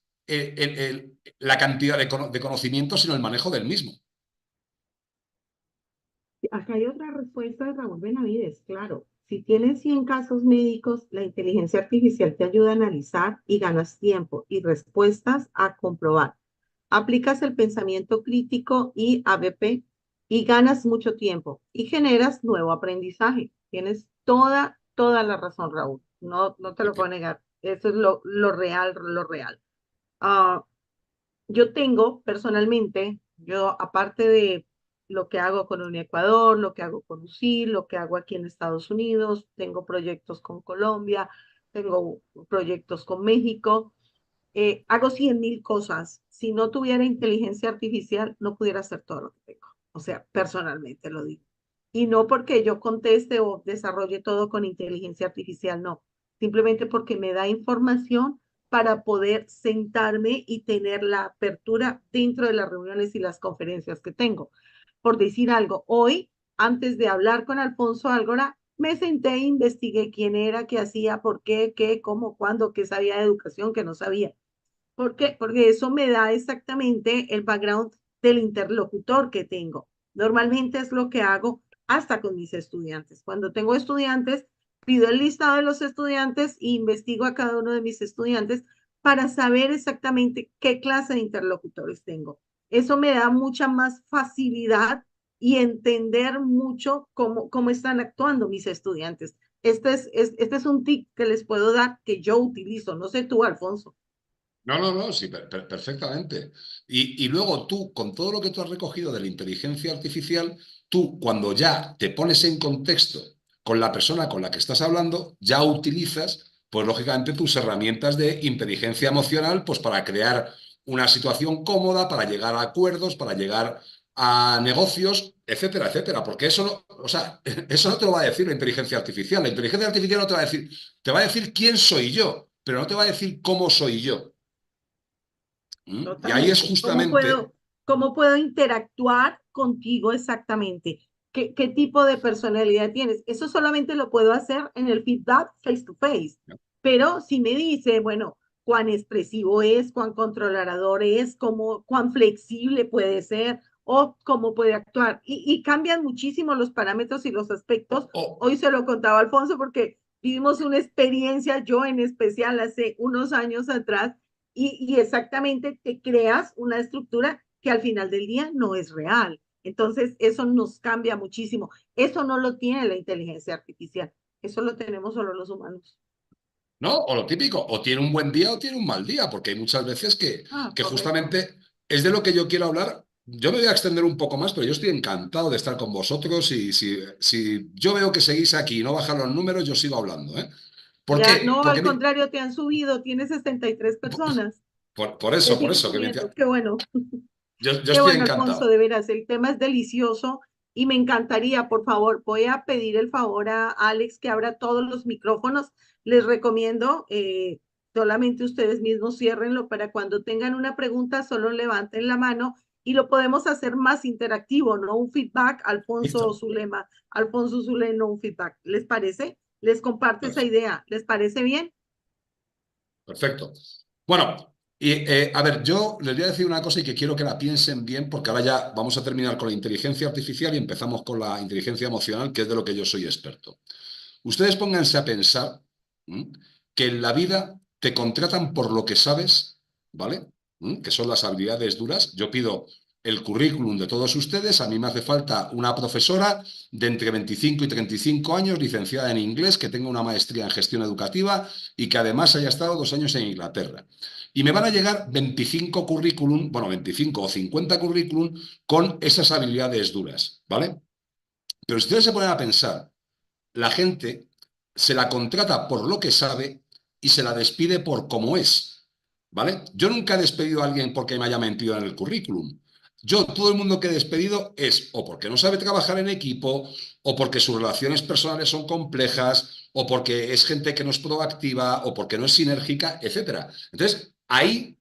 la cantidad de conocimiento, sino el manejo del mismo. Acá hay otra respuesta de Raúl Benavides, claro. Si tienes 100 casos médicos, la inteligencia artificial te ayuda a analizar y ganas tiempo y respuestas a comprobar. Aplicas el pensamiento crítico y ABP y ganas mucho tiempo y generas nuevo aprendizaje. Tienes toda la razón, Raúl. No te lo puedo negar. Eso es lo real, lo real. Ah, yo tengo personalmente, yo aparte de lo que hago con Ecuador, lo que hago con UCIL, lo que hago aquí en Estados Unidos, tengo proyectos con Colombia, tengo proyectos con México, hago 100.000 cosas. Si no tuviera inteligencia artificial, no pudiera hacer todo lo que tengo. O sea, personalmente lo digo. Y no porque yo conteste o desarrolle todo con inteligencia artificial, no. Simplemente porque me da información para poder sentarme y tener la apertura dentro de las reuniones y las conferencias que tengo. Por decir algo, hoy, antes de hablar con Alfonso Álgora, me senté e investigué quién era, qué hacía, por qué, qué, cómo, cuándo, qué sabía de educación, qué no sabía. ¿Por qué? Porque eso me da exactamente el background del interlocutor que tengo. Normalmente es lo que hago hasta con mis estudiantes. Cuando tengo estudiantes, pido el listado de los estudiantes e investigo a cada uno de mis estudiantes para saber exactamente qué clase de interlocutores tengo. Eso me da mucha más facilidad y entender mucho cómo están actuando mis estudiantes. Este es un tip que les puedo dar que yo utilizo. No sé tú, Alfonso. No, sí, perfectamente. Y luego tú, con todo lo que tú has recogido de la inteligencia artificial, tú cuando ya te pones en contexto con la persona con la que estás hablando, ya utilizas, pues lógicamente, tus herramientas de inteligencia emocional, pues para crear una situación cómoda, para llegar a acuerdos, para llegar a negocios, etcétera, etcétera. Porque eso no, o sea, eso no te lo va a decir la inteligencia artificial. La inteligencia artificial no te va a decir, te va a decir quién soy yo, pero no te va a decir cómo soy yo. Y ahí es Totalmente. justamente, Cómo puedo interactuar contigo exactamente? ¿Qué tipo de personalidad tienes? Eso solamente lo puedo hacer en el feedback face to face. Pero si me dice, bueno, cuán expresivo es, cuán controlador es, cuán flexible puede ser o cómo puede actuar. Y cambian muchísimo los parámetros y los aspectos. oh, Hoy se lo contaba Alfonso porque vivimos una experiencia, yo en especial hace unos años atrás, y exactamente te creas una estructura que al final del día no es real. Entonces, eso nos cambia muchísimo. Eso no lo tiene la inteligencia artificial. Eso lo tenemos solo los humanos. ¿no? O lo típico, o tiene un buen día o tiene un mal día, porque hay muchas veces Ah, que correcto. justamente es de lo que yo quiero hablar. Yo me voy a extender un poco más, pero yo estoy encantado de estar con vosotros, y si yo veo que seguís aquí y no bajan los números, yo sigo hablando, ¿eh? ¿Por Ya, qué? no, Porque al contrario, te han subido, tienes 63 por, personas. por Te eso, siguen que subiendo. Qué bueno. yo Qué estoy bueno, Alfonso, encantado. de veras, el tema es delicioso y me encantaría, por favor, voy a pedir el favor a Alex que abra todos los micrófonos. Les recomiendo, solamente ustedes mismos ciérrenlo para cuando tengan una pregunta, solo levanten la mano y lo podemos hacer más interactivo, ¿no? Un feedback, Listo. Alfonso Zuleno, un feedback. ¿Les parece? Les comparto esa idea. ¿Les parece bien? Perfecto. Bueno, y a ver, yo les voy a decir una cosa y que quiero que la piensen bien, porque ahora ya vamos a terminar con la inteligencia artificial y empezamos con la inteligencia emocional, que es de lo que yo soy experto. Ustedes pónganse a pensar, ¿m?, que en la vida te contratan por lo que sabes, ¿vale? que son las habilidades duras. Yo pido el currículum de todos ustedes. A mí me hace falta una profesora de entre 25 y 35 años, licenciada en inglés, que tenga una maestría en gestión educativa y que además haya estado 2 años en Inglaterra. Y me van a llegar 25 currículum, bueno, 25 o 50 currículum con esas habilidades duras, ¿vale? Pero si ustedes se ponen a pensar, la gente se la contrata por lo que sabe y se la despide por cómo es, ¿vale? Yo nunca he despedido a alguien porque me haya mentido en el currículum. Yo, todo el mundo que he despedido es o porque no sabe trabajar en equipo, o porque sus relaciones personales son complejas, o porque es gente que no es proactiva, o porque no es sinérgica, etcétera. Entonces, ahí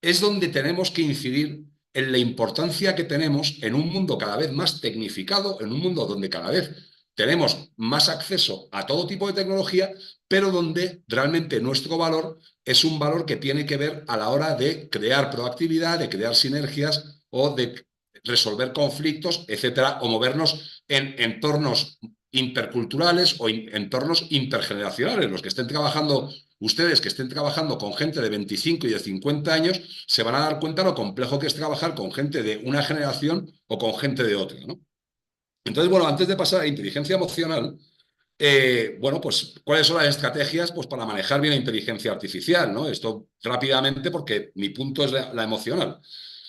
es donde tenemos que incidir en la importancia que tenemos en un mundo cada vez más tecnificado, en un mundo donde cada vez tenemos más acceso a todo tipo de tecnología, pero donde realmente nuestro valor es un valor que tiene que ver a la hora de crear proactividad, de crear sinergias o de resolver conflictos, etcétera, o movernos en entornos interculturales o entornos intergeneracionales. Los que estén trabajando, ustedes que estén trabajando con gente de 25 y de 50 años, se van a dar cuenta lo complejo que es trabajar con gente de una generación o con gente de otra, ¿no? Entonces, bueno, antes de pasar a la inteligencia emocional, bueno, pues, ¿cuáles son las estrategias pues, para manejar bien la inteligencia artificial? ¿No? Esto rápidamente, porque mi punto es la emocional.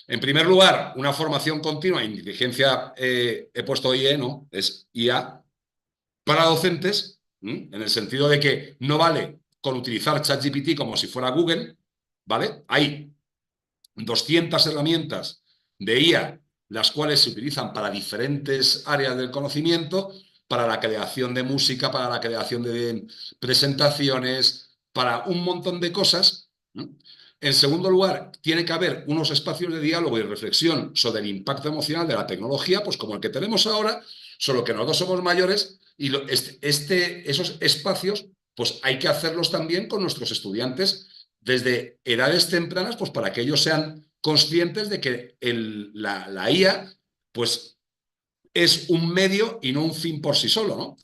En primer lugar, una formación continua en inteligencia, he puesto IE, ¿no? Es IA, para docentes, en el sentido de que no vale con utilizar ChatGPT como si fuera Google, ¿vale? Hay 200 herramientas de IA, las cuales se utilizan para diferentes áreas del conocimiento, para la creación de música, para la creación de presentaciones, para un montón de cosas, ¿no? En segundo lugar, tiene que haber unos espacios de diálogo y reflexión sobre el impacto emocional de la tecnología, pues como el que tenemos ahora, solo que nosotros somos mayores y esos espacios, pues hay que hacerlos también con nuestros estudiantes desde edades tempranas, pues para que ellos sean conscientes de que la IA, pues es un medio y no un fin por sí solo, ¿no?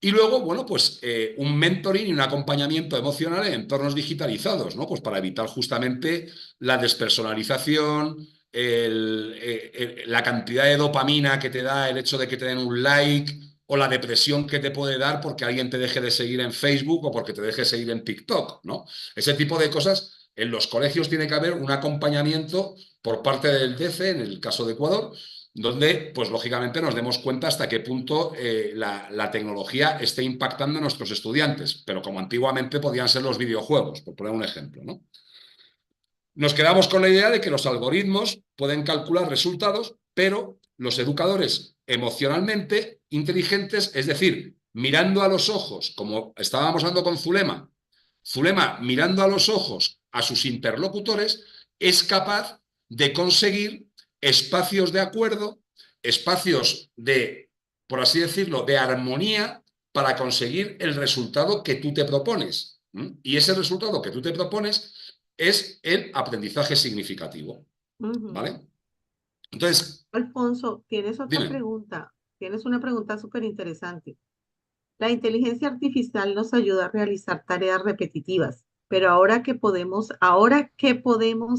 Y luego, bueno, pues un mentoring y un acompañamiento emocional en entornos digitalizados, ¿no? Pues para evitar justamente la despersonalización, la cantidad de dopamina que te da el hecho de que te den un like o la depresión que te puede dar porque alguien te deje de seguir en Facebook o porque te deje de seguir en TikTok, ¿no? Ese tipo de cosas. En los colegios tiene que haber un acompañamiento por parte del DECE, en el caso de Ecuador, donde, pues lógicamente, nos demos cuenta hasta qué punto la tecnología esté impactando a nuestros estudiantes, pero como antiguamente podían ser los videojuegos, por poner un ejemplo, ¿no? Nos quedamos con la idea de que los algoritmos pueden calcular resultados, pero los educadores emocionalmente inteligentes, es decir, mirando a los ojos, como estábamos hablando con Zulema, Zulema mirando a los ojos a sus interlocutores, es capaz de conseguir espacios de acuerdo, espacios de, por así decirlo, de armonía para conseguir el resultado que tú te propones. Y ese resultado que tú te propones es el aprendizaje significativo, Ujú. ¿vale? Entonces, Alfonso, tienes otra dime. pregunta. Tienes una pregunta súper interesante. La inteligencia artificial nos ayuda a realizar tareas repetitivas, pero ahora qué podemos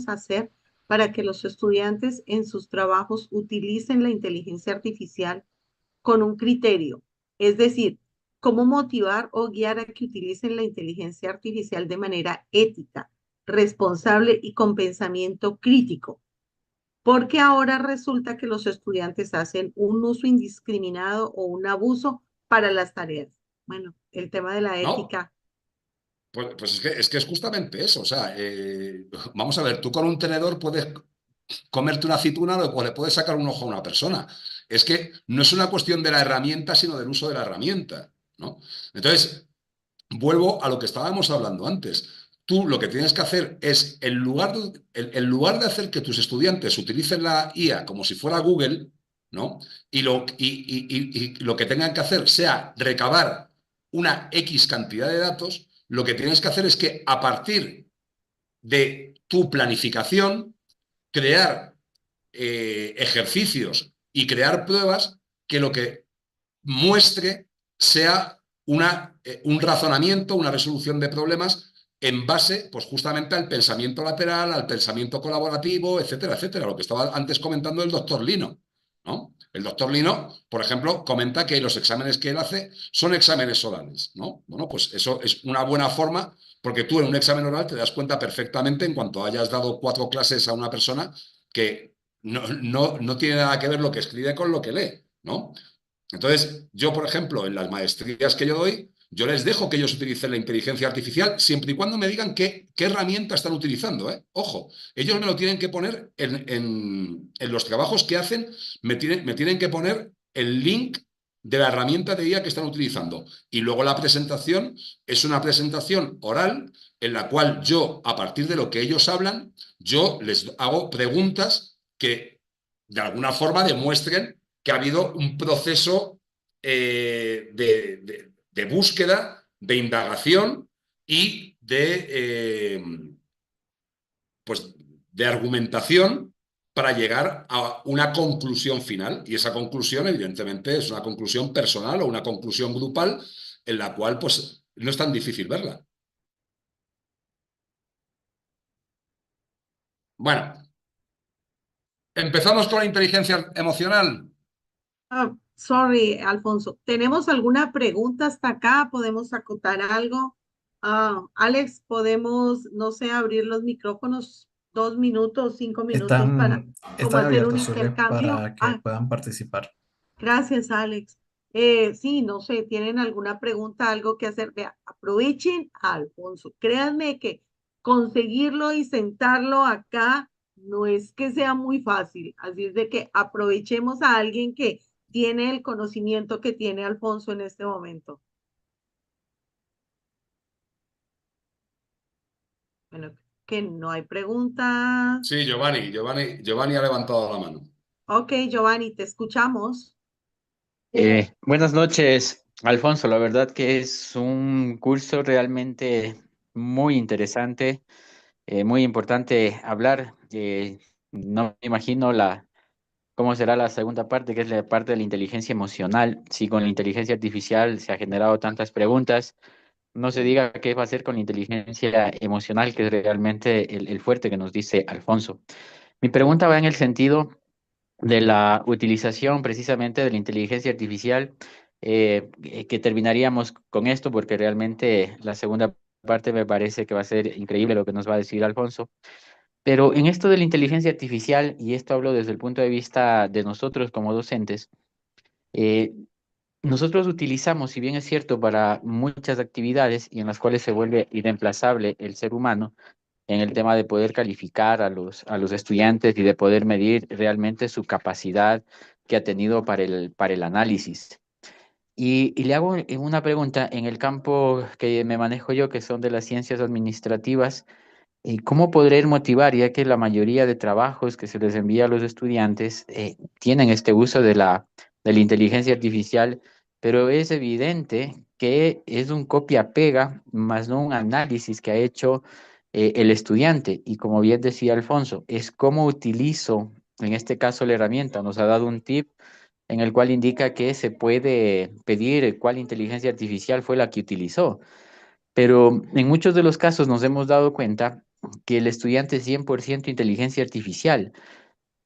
hacer para que los estudiantes en sus trabajos utilicen la inteligencia artificial con un criterio? Es decir, cómo motivar o guiar a que utilicen la inteligencia artificial de manera ética, responsable y con pensamiento crítico. Porque ahora resulta que los estudiantes hacen un uso indiscriminado o un abuso para las tareas. Bueno, el tema de la No, ética. pues es que es justamente eso. O sea, vamos a ver, tú con un tenedor puedes comerte una aceituna o le puedes sacar un ojo a una persona. Es que no es una cuestión de la herramienta, sino del uso de la herramienta, ¿no? Entonces, vuelvo a lo que estábamos hablando antes. Tú lo que tienes que hacer es, en lugar de hacer que tus estudiantes utilicen la IA como si fuera Google, ¿no? Y lo que tengan que hacer sea recabar una X cantidad de datos, lo que tienes que hacer es que a partir de tu planificación, crear ejercicios y crear pruebas que lo que muestre sea un razonamiento, una resolución de problemas en base, pues justamente al pensamiento lateral, al pensamiento colaborativo, etcétera, etcétera. Lo que estaba antes comentando el doctor Lino, ¿no? El doctor Lino, por ejemplo, comenta que los exámenes que él hace son exámenes orales, ¿no? Bueno, pues eso es una buena forma, porque tú en un examen oral te das cuenta perfectamente en cuanto hayas dado 4 clases a una persona que no tiene nada que ver lo que escribe con lo que lee, ¿no? Entonces, yo, por ejemplo, en las maestrías que yo doy, yo les dejo que ellos utilicen la inteligencia artificial siempre y cuando me digan qué herramienta están utilizando, ¿eh? Ojo, ellos me lo tienen que poner en los trabajos que hacen, me tienen que poner el link de la herramienta de IA que están utilizando. Y luego la presentación es una presentación oral en la cual yo, a partir de lo que ellos hablan, yo les hago preguntas que de alguna forma demuestren que ha habido un proceso de búsqueda, de indagación y pues, de argumentación para llegar a una conclusión final. Y esa conclusión, evidentemente, es una conclusión personal o una conclusión grupal en la cual pues, no es tan difícil verla. Bueno, empezamos con la inteligencia emocional. Sorry, Alfonso. ¿Tenemos alguna pregunta hasta acá? ¿Podemos acotar algo? Alex, podemos, no sé, abrir los micrófonos 2 minutos, 5 minutos para como Están hacer un abiertos, Zulia, intercambio. para que puedan participar. Gracias, Alex. Sí, no sé, ¿tienen alguna pregunta, algo que hacer? Vea, aprovechen a Alfonso. Créanme que conseguirlo y sentarlo acá no es que sea muy fácil. Así es de que aprovechemos a alguien que tiene el conocimiento que tiene Alfonso en este momento. Bueno, que no hay preguntas. Sí, Giovanni ha levantado la mano. Ok, Giovanni, te escuchamos. Buenas noches, Alfonso. La verdad que es un curso realmente muy interesante, muy importante hablar. No me imagino cómo será la segunda parte, que es la parte de la inteligencia emocional. Si con la inteligencia artificial se ha generado tantas preguntas, no se diga qué va a hacer con la inteligencia emocional, que es realmente el fuerte que nos dice Alfonso. Mi pregunta va en el sentido de la utilización precisamente de la inteligencia artificial, que terminaríamos con esto porque realmente la segunda parte me parece que va a ser increíble lo que nos va a decir Alfonso. Pero en esto de la inteligencia artificial, y esto hablo desde el punto de vista de nosotros como docentes, eh, nosotros utilizamos, si bien es cierto, para muchas actividades y en las cuales se vuelve irreemplazable el ser humano, en el tema de poder calificar a los estudiantes y de poder medir realmente su capacidad que ha tenido para el análisis. Y le hago una pregunta en el campo que me manejo yo, que son de las ciencias administrativas. ¿Cómo poder motivar, ya que la mayoría de trabajos que se les envía a los estudiantes tienen este uso de de la inteligencia artificial, pero es evidente que es un copia-pega, más no un análisis que ha hecho el estudiante? Y como bien decía Alfonso, es cómo utilizo, en este caso, la herramienta. Nos ha dado un tip en el cual indica que se puede pedir cuál inteligencia artificial fue la que utilizó. Pero en muchos de los casos nos hemos dado cuenta que el estudiante es 100% inteligencia artificial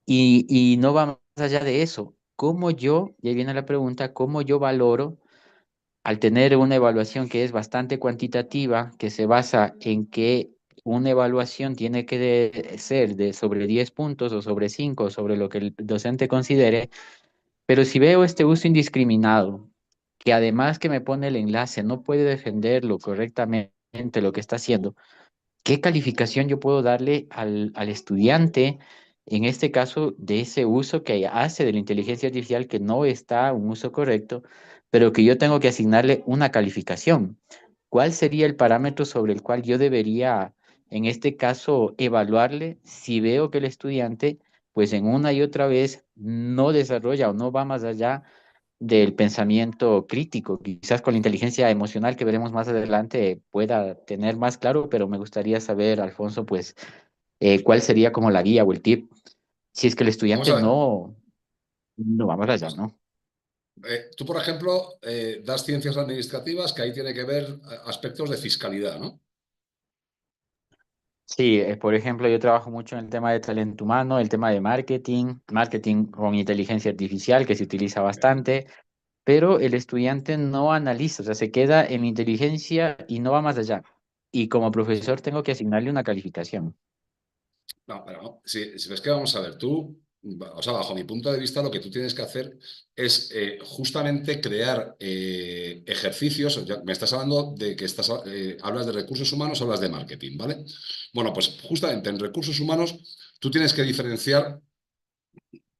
y no va más allá de eso. ¿Cómo yo, y ahí viene la pregunta, cómo yo valoro al tener una evaluación que es bastante cuantitativa, que se basa en que una evaluación tiene que ser de sobre 10 puntos o sobre 5, sobre lo que el docente considere, pero si veo este uso indiscriminado, que además que me pone el enlace, no puede defenderlo correctamente lo que está haciendo, ¿qué calificación yo puedo darle al estudiante, en este caso, de ese uso que hace de la inteligencia artificial, que no está un uso correcto, pero que yo tengo que asignarle una calificación? ¿Cuál sería el parámetro sobre el cual yo debería, en este caso, evaluarle si veo que el estudiante, pues en una y otra vez, no desarrolla o no va más allá del pensamiento crítico? Quizás con la inteligencia emocional que veremos más adelante pueda tener más claro, pero me gustaría saber, Alfonso, pues, cuál sería como la guía o el tip si es que el Vamos estudiante a ver. no va más allá, ¿no? Tú, por ejemplo, das ciencias administrativas, que ahí tiene que ver aspectos de fiscalidad, ¿no? Sí, por ejemplo, yo trabajo mucho en el tema de talento humano, el tema de marketing, marketing con inteligencia artificial que se utiliza bastante, pero el estudiante no analiza, o sea, se queda en inteligencia y no va más allá. Y como Sí. profesor tengo que asignarle una calificación. No, pero no. Si ves que vamos a ver, tú, o sea, bajo mi punto de vista, lo que tú tienes que hacer es justamente crear ejercicios. Me estás hablando de que hablas de recursos humanos, hablas de marketing, ¿vale? Bueno, pues justamente en recursos humanos tú tienes que diferenciar.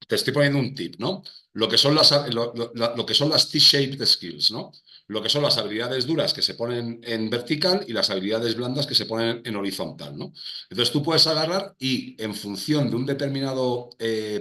Te estoy poniendo un tip, ¿no? Lo que son lo que son las T-shaped skills, ¿no? Lo que son las habilidades duras que se ponen en vertical y las habilidades blandas que se ponen en horizontal, ¿no? Entonces tú puedes agarrar y en función de un determinado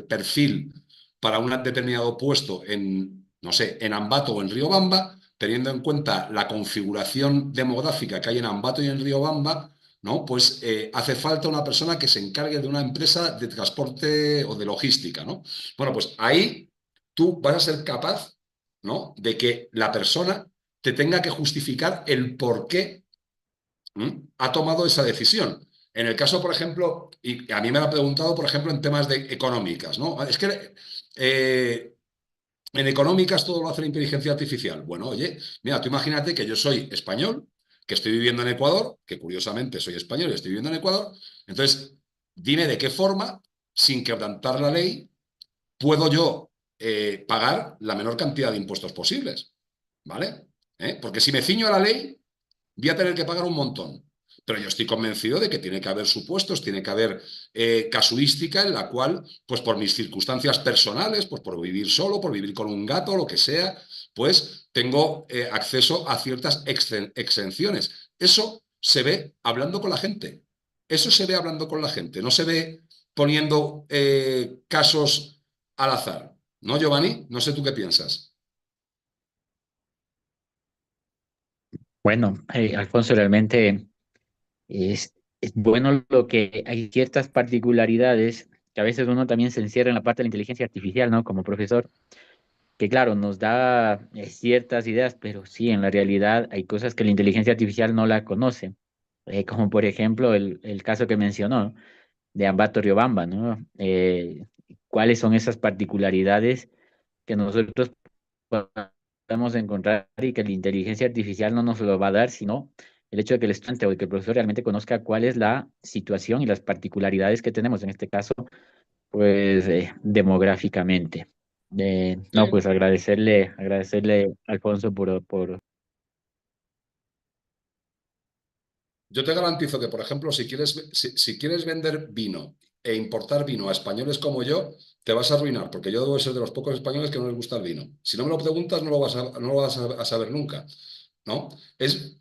perfil para un determinado puesto en, no sé, en Ambato o en Riobamba, teniendo en cuenta la configuración demográfica que hay en Ambato y en Riobamba, ¿no? Pues hace falta una persona que se encargue de una empresa de transporte o de logística, ¿no? Bueno, pues ahí tú vas a ser capaz, ¿no? De que la persona te tenga que justificar el por qué ha tomado esa decisión. En el caso, por ejemplo, y a mí me lo ha preguntado, por ejemplo, en temas de económicas, ¿no? Es que en económicas todo lo hace la inteligencia artificial. Bueno, oye, mira, tú imagínate que yo soy español, que estoy viviendo en Ecuador, que curiosamente soy español y estoy viviendo en Ecuador. Entonces, dime de qué forma, sin quebrantar la ley, puedo yo pagar la menor cantidad de impuestos posibles, ¿vale? Porque si me ciño a la ley, voy a tener que pagar un montón. Pero yo estoy convencido de que tiene que haber supuestos, tiene que haber casuística en la cual, pues por mis circunstancias personales, pues por vivir solo, por vivir con un gato, lo que sea, pues tengo acceso a ciertas exenciones. Eso se ve hablando con la gente. Eso se ve hablando con la gente. No se ve poniendo casos al azar. ¿No, Giovanni? No sé tú qué piensas. Bueno, Alfonso, realmente es bueno lo que hay ciertas particularidades que a veces uno también se encierra en la parte de la inteligencia artificial, ¿no? Como profesor, que claro, nos da ciertas ideas, pero sí, en la realidad hay cosas que la inteligencia artificial no la conoce, como por ejemplo el caso que mencionó de Ambato Riobamba, ¿no? ¿Cuáles son esas particularidades que nosotros podemos encontrar y que la inteligencia artificial no nos lo va a dar, sino el hecho de que el estudiante o que el profesor realmente conozca cuál es la situación y las particularidades que tenemos, en este caso, pues demográficamente. No, Sí. pues agradecerle, Alfonso, por... Yo te garantizo que, por ejemplo, si quieres vender vino e importar vino a españoles como yo, te vas a arruinar, porque yo debo ser de los pocos españoles que no les gusta el vino. Si no me lo preguntas, no lo vas a saber nunca, ¿no?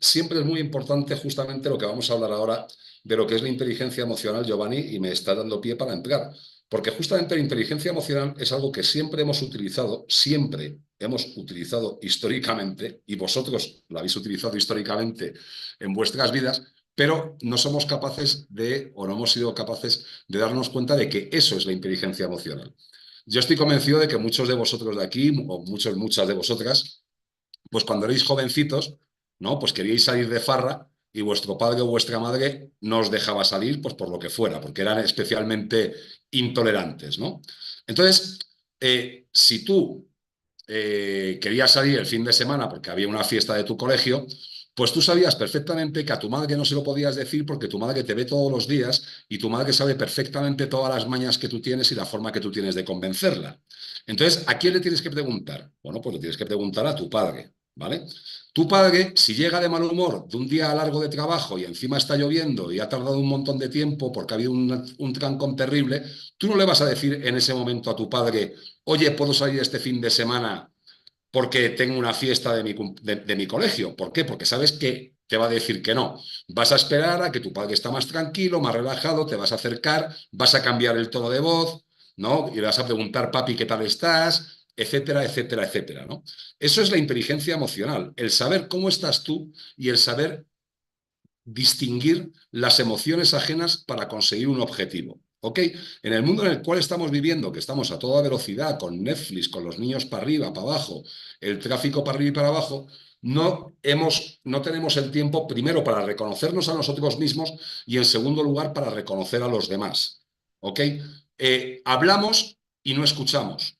Siempre es muy importante justamente lo que vamos a hablar ahora de lo que es la inteligencia emocional, Giovanni, y me está dando pie para entrar. Porque justamente la inteligencia emocional es algo que siempre hemos utilizado históricamente, y vosotros lo habéis utilizado históricamente en vuestras vidas, pero no somos capaces de, o no hemos sido capaces de darnos cuenta de que eso es la inteligencia emocional. Yo estoy convencido de que muchos de vosotros de aquí, o muchas de vosotras, pues cuando erais jovencitos, ¿no? Pues queríais salir de farra y vuestro padre o vuestra madre no os dejaba salir, pues por lo que fuera, porque eran especialmente intolerantes, ¿no? Entonces, si tú querías salir el fin de semana porque había una fiesta de tu colegio, pues tú sabías perfectamente que a tu madre no se lo podías decir porque tu madre te ve todos los días y tu madre sabe perfectamente todas las mañas que tú tienes y la forma que tú tienes de convencerla. Entonces, ¿a quién le tienes que preguntar? Bueno, pues le tienes que preguntar a tu padre, ¿vale? Tu padre, si llega de mal humor de un día largo de trabajo y encima está lloviendo y ha tardado un montón de tiempo porque ha habido un trancón terrible, tú no le vas a decir en ese momento a tu padre, oye, ¿puedo salir este fin de semana porque tengo una fiesta de mi colegio? ¿Por qué? Porque sabes que te va a decir que no. Vas a esperar a que tu padre está más tranquilo, más relajado, te vas a acercar, vas a cambiar el tono de voz, ¿no? Y le vas a preguntar, papi, ¿qué tal estás? Etcétera, etcétera, etcétera, ¿no? Eso es la inteligencia emocional, el saber cómo estás tú y el saber distinguir las emociones ajenas para conseguir un objetivo. ¿Ok? En el mundo en el cual estamos viviendo, que estamos a toda velocidad, con Netflix, con los niños para arriba, para abajo, el tráfico para arriba y para abajo, no tenemos el tiempo, primero, para reconocernos a nosotros mismos y, en segundo lugar, para reconocer a los demás. ¿Ok? Hablamos y no escuchamos.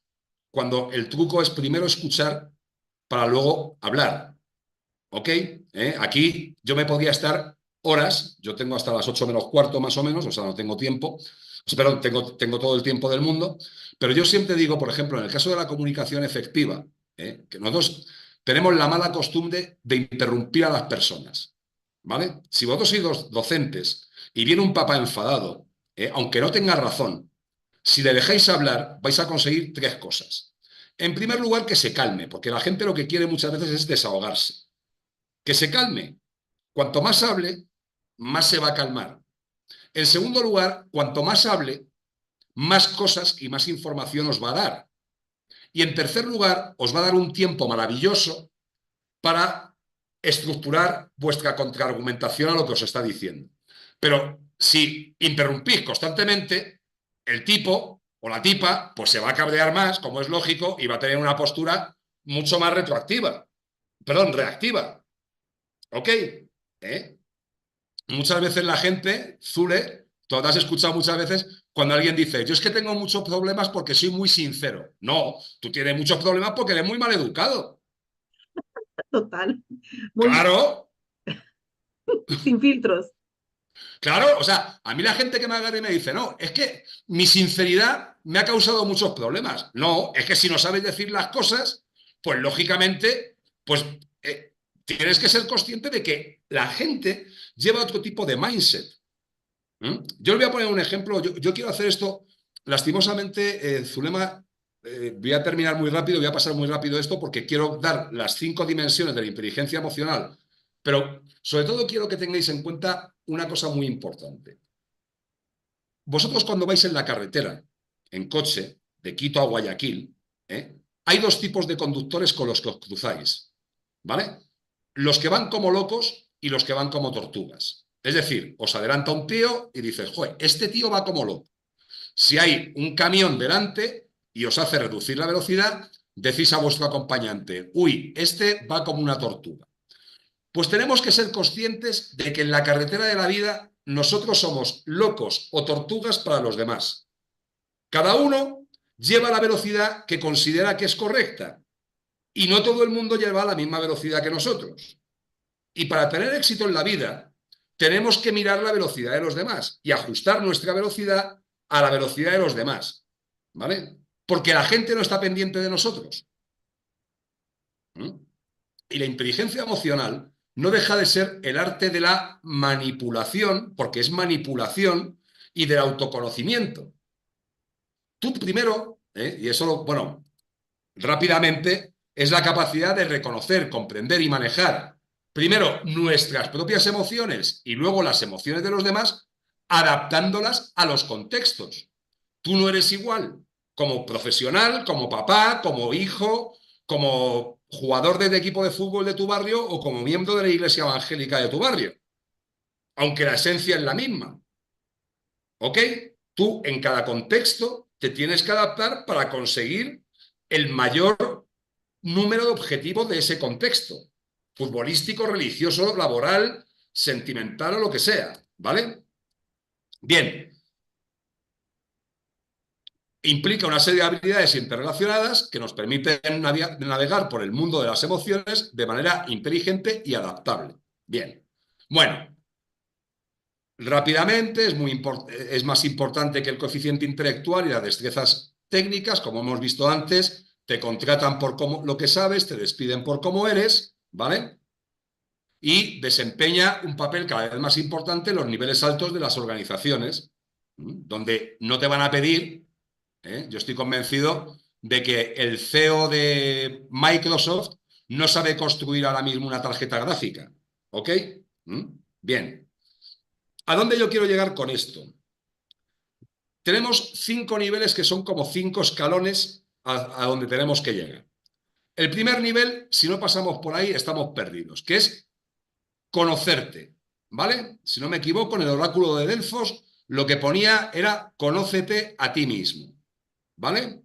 Cuando el truco es primero escuchar para luego hablar. ¿Ok? Aquí yo me podría estar horas, yo tengo hasta las 8 menos cuarto más o menos, o sea, no tengo tiempo, pero tengo todo el tiempo del mundo, pero yo siempre digo, por ejemplo, en el caso de la comunicación efectiva, que nosotros tenemos la mala costumbre de interrumpir a las personas, ¿vale? Si vosotros sois docentes y viene un papá enfadado, aunque no tenga razón, si le dejáis hablar, vais a conseguir tres cosas. En primer lugar, que se calme, porque la gente lo que quiere muchas veces es desahogarse. Que se calme. Cuanto más hable, más se va a calmar. En segundo lugar, cuanto más hable, más cosas y más información os va a dar. Y en tercer lugar, os va a dar un tiempo maravilloso para estructurar vuestra contraargumentación a lo que os está diciendo. Pero si interrumpís constantemente, el tipo o la tipa pues se va a cabrear más, como es lógico, y va a tener una postura mucho más retroactiva. Perdón, reactiva. ¿Ok? Muchas veces la gente, Zule, tú has escuchado muchas veces cuando alguien dice, yo es que tengo muchos problemas porque soy muy sincero. No, tú tienes muchos problemas porque eres muy mal educado. Total, muy Claro, sin filtros. claro, o sea, a mí la gente que me agarra y me dice, no, es que mi sinceridad me ha causado muchos problemas. No, es que si no sabes decir las cosas, pues lógicamente, pues tienes que ser consciente de que la gente lleva otro tipo de mindset. Yo le voy a poner un ejemplo. Yo quiero hacer esto, lastimosamente, Zulema, voy a terminar muy rápido, voy a pasar muy rápido esto porque quiero dar las 5 dimensiones de la inteligencia emocional, pero sobre todo quiero que tengáis en cuenta una cosa muy importante. Vosotros cuando vais en la carretera, en coche, de Quito a Guayaquil, hay 2 tipos de conductores con los que os cruzáis, ¿vale? Los que van como locos y los que van como tortugas. Es decir, os adelanta un tío y dices, joder, este tío va como loco. Si hay un camión delante y os hace reducir la velocidad, decís a vuestro acompañante, uy, este va como una tortuga. Pues tenemos que ser conscientes de que en la carretera de la vida nosotros somos locos o tortugas para los demás. Cada uno lleva la velocidad que considera que es correcta y no todo el mundo lleva la misma velocidad que nosotros. Y para tener éxito en la vida, tenemos que mirar la velocidad de los demás y ajustar nuestra velocidad a la velocidad de los demás, ¿vale? Porque la gente no está pendiente de nosotros. Y la inteligencia emocional no deja de ser el arte de la manipulación, porque es manipulación, y del autoconocimiento. Tú primero, y eso, bueno, rápidamente, es la capacidad de reconocer, comprender y manejar primero nuestras propias emociones y luego las emociones de los demás, adaptándolas a los contextos. Tú no eres igual como profesional, como papá, como hijo, como jugador del equipo de fútbol de tu barrio o como miembro de la iglesia evangélica de tu barrio, aunque la esencia es la misma. ¿Ok? Tú en cada contexto te tienes que adaptar para conseguir el mayor número de objetivos de ese contexto, futbolístico, religioso, laboral, sentimental o lo que sea, ¿vale? Bien, implica una serie de habilidades interrelacionadas que nos permiten navegar por el mundo de las emociones de manera inteligente y adaptable. Bien, bueno, rápidamente es más importante que el coeficiente intelectual y las destrezas técnicas, como hemos visto antes, te contratan por lo que sabes, te despiden por cómo eres, ¿vale? Y desempeña un papel cada vez más importante en los niveles altos de las organizaciones, donde no te van a pedir, yo estoy convencido de que el CEO de Microsoft no sabe construir ahora mismo una tarjeta gráfica, ¿ok? Bien. ¿A dónde yo quiero llegar con esto? Tenemos 5 niveles que son como 5 escalones a donde tenemos que llegar. El primer nivel, si no pasamos por ahí, estamos perdidos, que es conocerte, ¿vale? Si no me equivoco, en el oráculo de Delfos lo que ponía era conócete a ti mismo, ¿vale?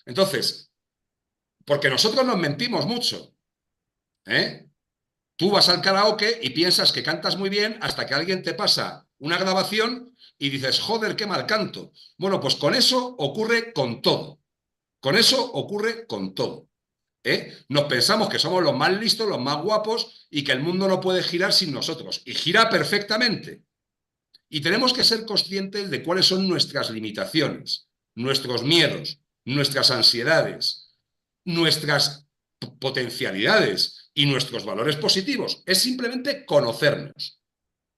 Entonces, porque nosotros nos mentimos mucho. ¿eh? Tú vas al karaoke y piensas que cantas muy bien hasta que alguien te pasa una grabación y dices, joder, qué mal canto. Bueno, pues con eso ocurre con todo. Con eso ocurre con todo. Nos pensamos que somos los más listos, los más guapos y que el mundo no puede girar sin nosotros. Y gira perfectamente. Y tenemos que ser conscientes de cuáles son nuestras limitaciones, nuestros miedos, nuestras ansiedades, nuestras potencialidades y nuestros valores positivos. Es simplemente conocernos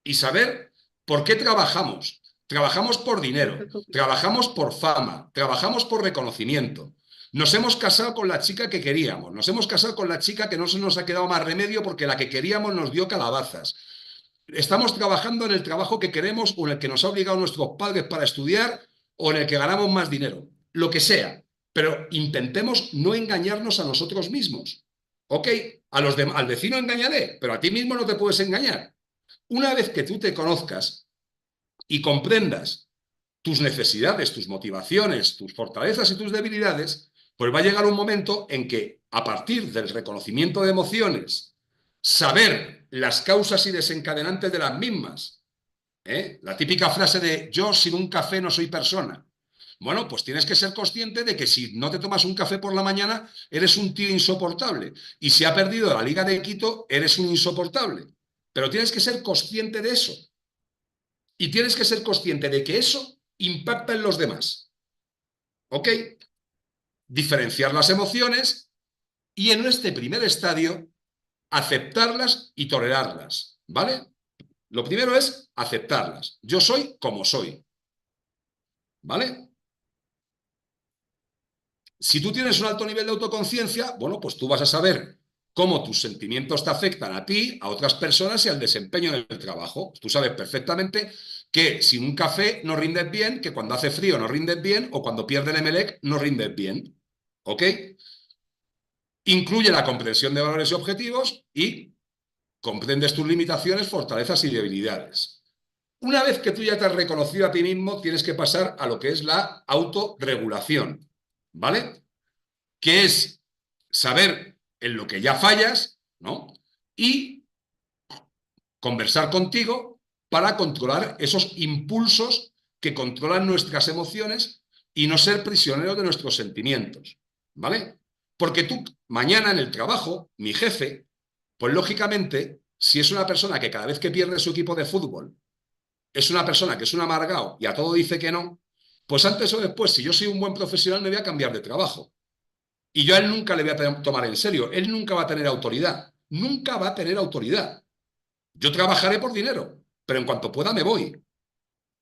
y saber por qué trabajamos. Trabajamos por dinero, trabajamos por fama, trabajamos por reconocimiento. Nos hemos casado con la chica que queríamos, nos hemos casado con la chica que no se nos ha quedado más remedio porque la que queríamos nos dio calabazas. Estamos trabajando en el trabajo que queremos o en el que nos ha obligado nuestros padres para estudiar o en el que ganamos más dinero, lo que sea. Pero intentemos no engañarnos a nosotros mismos. ¿Ok? Al vecino engañaré, pero a ti mismo no te puedes engañar. Una vez que tú te conozcas y comprendas tus necesidades, tus motivaciones, tus fortalezas y tus debilidades, pues va a llegar un momento en que, a partir del reconocimiento de emociones, saber las causas y desencadenantes de las mismas, la típica frase de yo sin un café no soy persona. Bueno, pues tienes que ser consciente de que si no te tomas un café por la mañana, eres un tío insoportable. Y si ha perdido la Liga de Quito, eres un insoportable. Pero tienes que ser consciente de eso. Y tienes que ser consciente de que eso impacta en los demás. ¿Ok? Diferenciar las emociones y en este primer estadio aceptarlas y tolerarlas. ¿Vale? Lo primero es aceptarlas. Yo soy como soy. ¿Vale? Si tú tienes un alto nivel de autoconciencia, bueno, pues tú vas a saber cómo tus sentimientos te afectan a ti, a otras personas y al desempeño del trabajo. Tú sabes perfectamente que sin un café no rindes bien, que cuando hace frío no rindes bien o cuando pierde el Emelec no rindes bien. ¿Ok? Incluye la comprensión de valores y objetivos y comprendes tus limitaciones, fortalezas y debilidades. Una vez que tú ya te has reconocido a ti mismo, tienes que pasar a lo que es la autorregulación. ¿Vale? Que es saber en lo que ya fallas, ¿no? Y conversar contigo para controlar esos impulsos que controlan nuestras emociones y no ser prisioneros de nuestros sentimientos, ¿vale? Porque tú, mañana en el trabajo, mi jefe, pues lógicamente, si es una persona que cada vez que pierde su equipo de fútbol, es una persona que es un amargado y a todo dice que no, pues antes o después, si yo soy un buen profesional, me voy a cambiar de trabajo. Y yo a él nunca le voy a tomar en serio. Él nunca va a tener autoridad. Nunca va a tener autoridad. Yo trabajaré por dinero, pero en cuanto pueda me voy.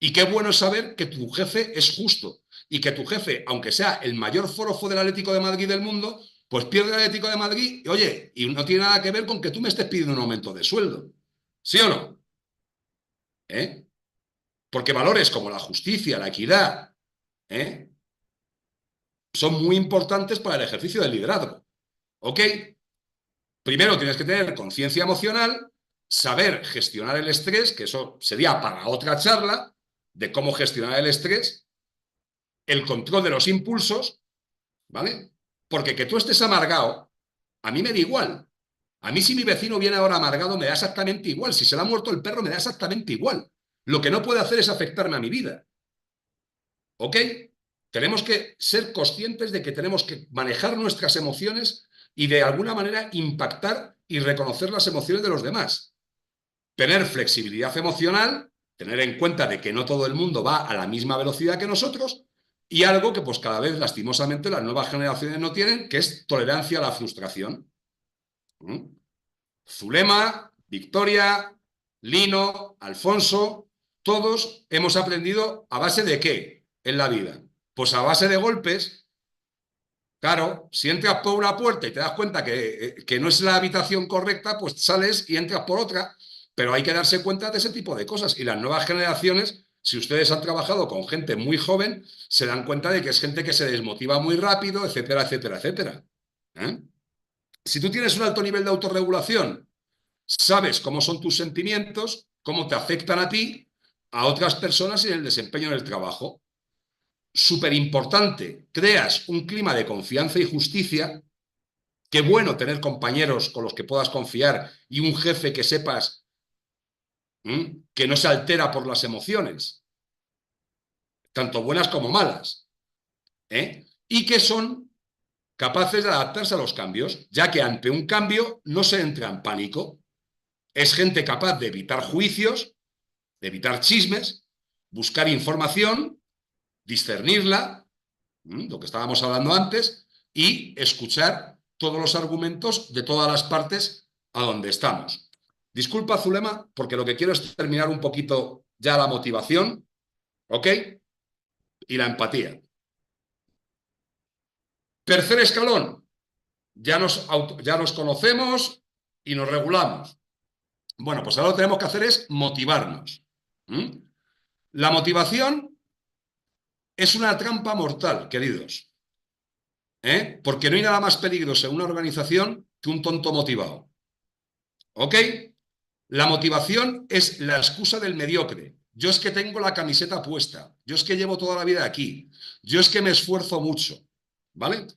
Y qué bueno es saber que tu jefe es justo y que tu jefe, aunque sea el mayor forofo del Atlético de Madrid del mundo, pues pierde el Atlético de Madrid y, oye, y no tiene nada que ver con que tú me estés pidiendo un aumento de sueldo. ¿Sí o no? Porque valores como la justicia, la equidad, son muy importantes para el ejercicio del liderazgo. ¿Ok? Primero tienes que tener conciencia emocional, saber gestionar el estrés, que eso sería para otra charla, de cómo gestionar el estrés, el control de los impulsos, ¿vale? Porque que tú estés amargado, a mí me da igual. A mí si mi vecino viene ahora amargado me da exactamente igual. Si se le ha muerto el perro me da exactamente igual. Lo que no puede hacer es afectarme a mi vida. ¿Ok? Tenemos que ser conscientes de que tenemos que manejar nuestras emociones y de alguna manera impactar y reconocer las emociones de los demás. Tener flexibilidad emocional, tener en cuenta de que no todo el mundo va a la misma velocidad que nosotros y algo que pues cada vez lastimosamente las nuevas generaciones no tienen, que es tolerancia a la frustración. Zulema, Victoria, Lino, Alfonso, todos hemos aprendido a base de ¿qué en la vida? Pues a base de golpes. Claro, si entras por una puerta y te das cuenta que no es la habitación correcta, pues sales y entras por otra, pero hay que darse cuenta de ese tipo de cosas. Y las nuevas generaciones, si ustedes han trabajado con gente muy joven, se dan cuenta de que es gente que se desmotiva muy rápido, etcétera, etcétera, etcétera. Si tú tienes un alto nivel de autorregulación, sabes cómo son tus sentimientos, cómo te afectan a ti, a otras personas y en el desempeño del trabajo. Súper importante, creas un clima de confianza y justicia, Qué bueno tener compañeros con los que puedas confiar y un jefe que sepas que no se altera por las emociones, tanto buenas como malas, y que son capaces de adaptarse a los cambios, ya que ante un cambio no se entra en pánico. Es gente capaz de evitar juicios, de evitar chismes, buscar información, discernirla, lo que estábamos hablando antes, y escuchar todos los argumentos de todas las partes a donde estamos. Disculpa, Zulema, porque lo que quiero es terminar un poquito ya la motivación, ¿ok? Y la empatía. Tercer escalón, ya nos conocemos y nos regulamos. Bueno, pues ahora lo que tenemos que hacer es motivarnos. La motivación es una trampa mortal, queridos. Porque no hay nada más peligroso en una organización que un tonto motivado. ¿Ok? La motivación es la excusa del mediocre. Yo es que tengo la camiseta puesta. Yo es que llevo toda la vida aquí. Yo es que me esfuerzo mucho. ¿Vale?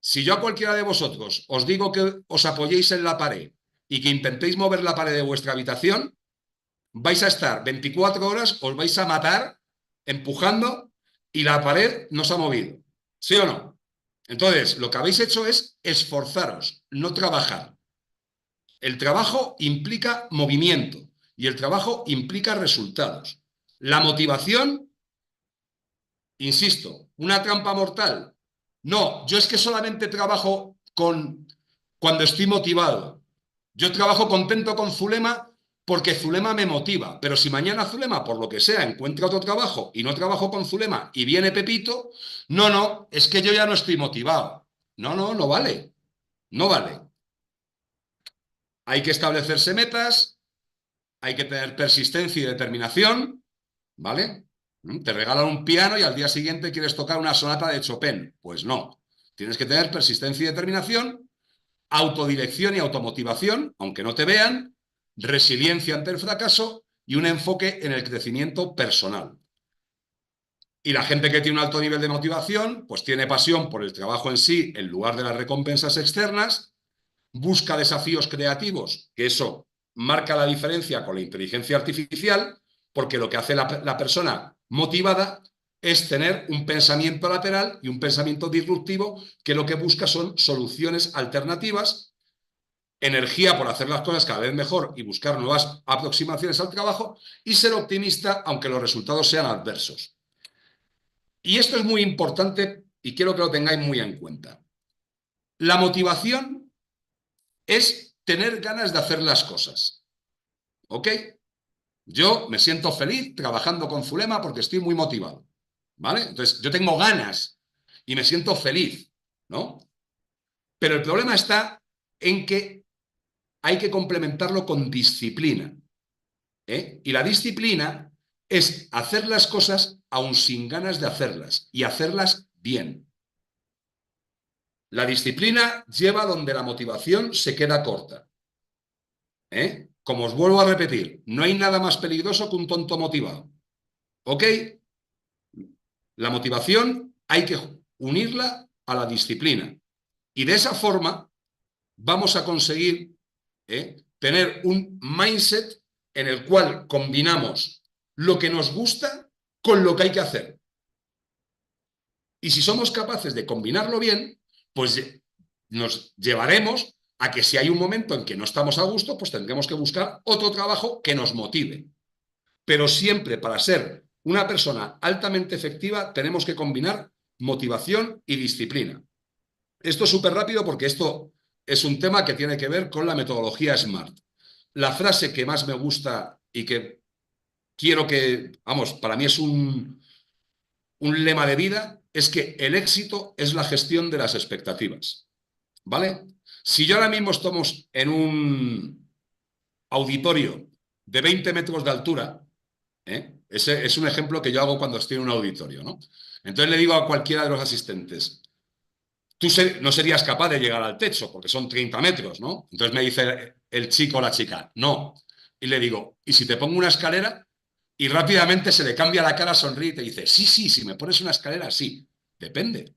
Si yo a cualquiera de vosotros os digo que os apoyéis en la pared y que intentéis mover la pared de vuestra habitación, vais a estar 24 horas, os vais a matar empujando y la pared no se ha movido. ¿Sí o no? Entonces, lo que habéis hecho es esforzaros, no trabajar. El trabajo implica movimiento y el trabajo implica resultados. La motivación, insisto, una trampa mortal. No, yo es que solamente trabajo cuando estoy motivado. Yo trabajo contento con Zulema porque Zulema me motiva, pero si mañana Zulema, por lo que sea, encuentra otro trabajo y no trabajo con Zulema y viene Pepito, no, es que yo ya no estoy motivado. No vale, no vale. Hay que establecerse metas, hay que tener persistencia y determinación, ¿vale? Te regalan un piano y al día siguiente quieres tocar una sonata de Chopin. Pues no. Tienes que tener persistencia y determinación, autodirección y automotivación, aunque no te vean, resiliencia ante el fracaso y un enfoque en el crecimiento personal. Y la gente que tiene un alto nivel de motivación, pues tiene pasión por el trabajo en sí en lugar de las recompensas externas, busca desafíos creativos, que eso marca la diferencia con la inteligencia artificial, porque lo que hace la persona motivada es tener un pensamiento lateral y un pensamiento disruptivo que lo que busca son soluciones alternativas, energía por hacer las cosas cada vez mejor y buscar nuevas aproximaciones al trabajo y ser optimista aunque los resultados sean adversos. Y esto es muy importante y quiero que lo tengáis muy en cuenta. La motivación es tener ganas de hacer las cosas. ¿Ok? Yo me siento feliz trabajando con Zulema porque estoy muy motivado. ¿Vale? Entonces, yo tengo ganas y me siento feliz, ¿no? Pero el problema está en que hay que complementarlo con disciplina. Y la disciplina es hacer las cosas aun sin ganas de hacerlas y hacerlas bien. La disciplina lleva donde la motivación se queda corta. Como os vuelvo a repetir, no hay nada más peligroso que un tonto motivado. ¿Ok? La motivación hay que unirla a la disciplina. Y de esa forma vamos a conseguir tener un mindset en el cual combinamos lo que nos gusta con lo que hay que hacer. Y si somos capaces de combinarlo bien, pues nos llevaremos a que si hay un momento en que no estamos a gusto, pues tendremos que buscar otro trabajo que nos motive. Pero siempre para ser una persona altamente efectiva tenemos que combinar motivación y disciplina. Esto es súper rápido porque esto es un tema que tiene que ver con la metodología SMART. La frase que más me gusta y que quiero que, vamos, para mí es un lema de vida, es que el éxito es la gestión de las expectativas. ¿Vale? Si yo ahora mismo estamos en un auditorio de 20 metros de altura, ese es un ejemplo que yo hago cuando estoy en un auditorio, ¿no? Entonces le digo a cualquiera de los asistentes, tú no serías capaz de llegar al techo porque son 30 metros, ¿no? Entonces me dice el chico o la chica, no. Y le digo, ¿y si te pongo una escalera? Y rápidamente se le cambia la cara, sonríe y te dice, sí, si me pones una escalera, sí. Depende.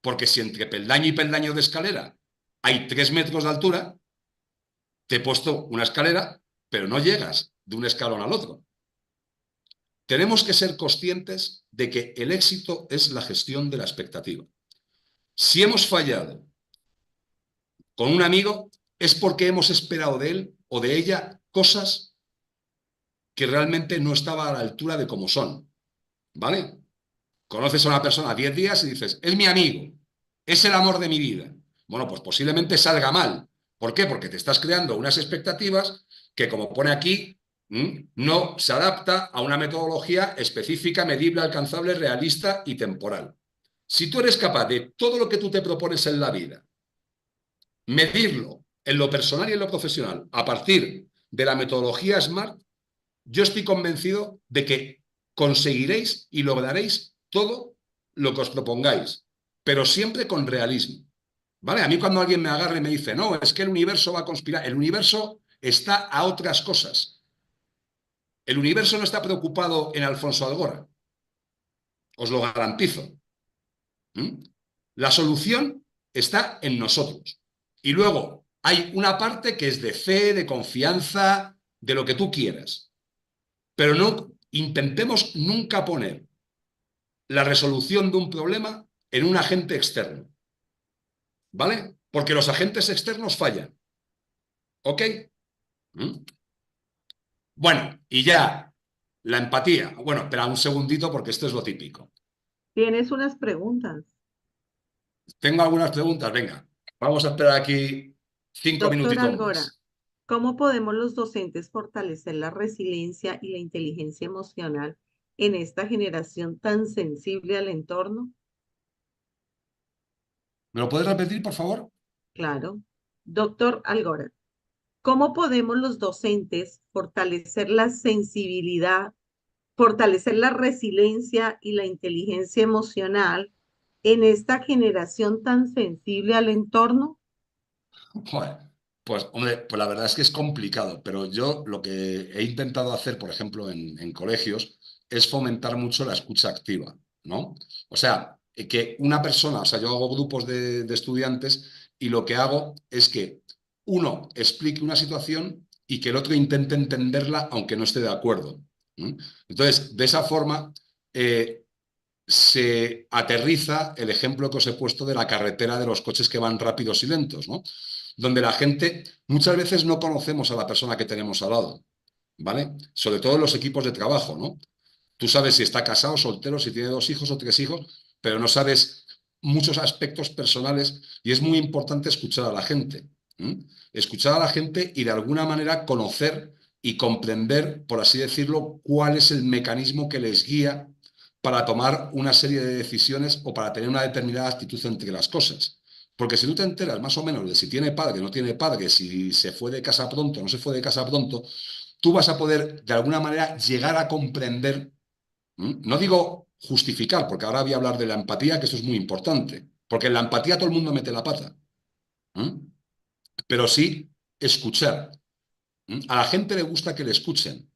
Porque si entre peldaño y peldaño de escalera hay 3 metros de altura, te he puesto una escalera, pero no llegas de un escalón al otro. Tenemos que ser conscientes de que el éxito es la gestión de la expectativa. Si hemos fallado con un amigo, es porque hemos esperado de él o de ella cosas que realmente no estaban a la altura de cómo son, ¿vale? Conoces a una persona 10 días y dices, es mi amigo, es el amor de mi vida. Bueno, pues posiblemente salga mal. ¿Por qué? Porque te estás creando unas expectativas que, como pone aquí, no se adapta a una metodología específica, medible, alcanzable, realista y temporal. Si tú eres capaz de todo lo que tú te propones en la vida, medirlo en lo personal y en lo profesional a partir de la metodología SMART, yo estoy convencido de que conseguiréis y lograréis todo lo que os propongáis, pero siempre con realismo. ¿Vale? A mí cuando alguien me agarra y me dice, no, es que el universo va a conspirar, el universo está a otras cosas. El universo no está preocupado en Alfonso Algora, os lo garantizo. ¿Mm? La solución está en nosotros. Y luego hay una parte que es de fe, de confianza, de lo que tú quieras. Pero no intentemos nunca poner la resolución de un problema en un agente externo, ¿vale? Porque los agentes externos fallan, ¿ok? ¿Mm? Bueno, y ya, la empatía. Bueno, espera un segundito porque esto es lo típico. Tienes unas preguntas. Tengo algunas preguntas, venga. Vamos a esperar aquí 5 Doctor minutitos Algora, más. ¿cómo podemos los docentes fortalecer la resiliencia y la inteligencia emocional en esta generación tan sensible al entorno? ¿Me lo puedes repetir, por favor? Claro. Doctor Algora, ¿cómo podemos los docentes fortalecer la sensibilidad, fortalecer la resiliencia y la inteligencia emocional en esta generación tan sensible al entorno? Joder, pues, hombre, pues la verdad es que es complicado, pero yo lo que he intentado hacer, por ejemplo, en colegios, es fomentar mucho la escucha activa, ¿no? O sea, que una persona, o sea, yo hago grupos de estudiantes y lo que hago es que uno explique una situación y que el otro intente entenderla aunque no esté de acuerdo. ¿Mm? Entonces, de esa forma, eh, se aterriza el ejemplo que os he puesto de la carretera de los coches que van rápidos y lentos, ¿no? Donde la gente muchas veces no conocemos a la persona que tenemos al lado, ¿vale? Sobre todo en los equipos de trabajo, ¿no? Tú sabes si está casado, soltero, si tiene 2 hijos o 3 hijos, pero no sabes muchos aspectos personales y es muy importante escuchar a la gente. ¿Mm? Escuchar a la gente y de alguna manera conocer y comprender, por así decirlo, cuál es el mecanismo que les guía para tomar una serie de decisiones o para tener una determinada actitud entre las cosas. Porque si tú te enteras más o menos de si tiene padre, no tiene padre, si se fue de casa pronto, no se fue de casa pronto, tú vas a poder de alguna manera llegar a comprender. No digo justificar, porque ahora voy a hablar de la empatía, que eso es muy importante, porque en la empatía todo el mundo mete la pata, ¿Mm? Pero sí escuchar. A la gente le gusta que le escuchen,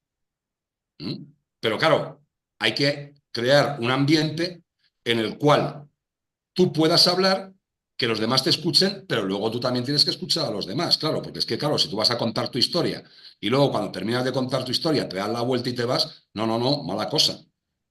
¿Mm? Pero claro, hay que crear un ambiente en el cual tú puedas hablar, que los demás te escuchen, pero luego tú también tienes que escuchar a los demás, claro, porque es que, claro, si tú vas a contar tu historia y luego cuando terminas de contar tu historia te das la vuelta y te vas, no, no, no, mala cosa.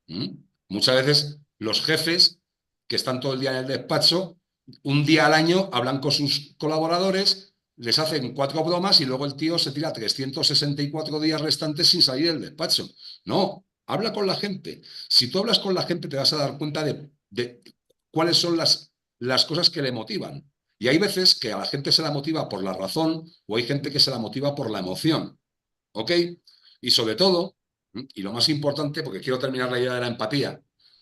¿Mm? Muchas veces los jefes que están todo el día en el despacho, un día al año hablan con sus colaboradores, les hacen 4 bromas y luego el tío se tira 364 días restantes sin salir del despacho. No, habla con la gente. Si tú hablas con la gente te vas a dar cuenta de cuáles son las cosas que le motivan. Y hay veces que a la gente se la motiva por la razón o hay gente que se la motiva por la emoción. ¿Ok? Y sobre todo, y lo más importante, porque quiero terminar la idea de la empatía,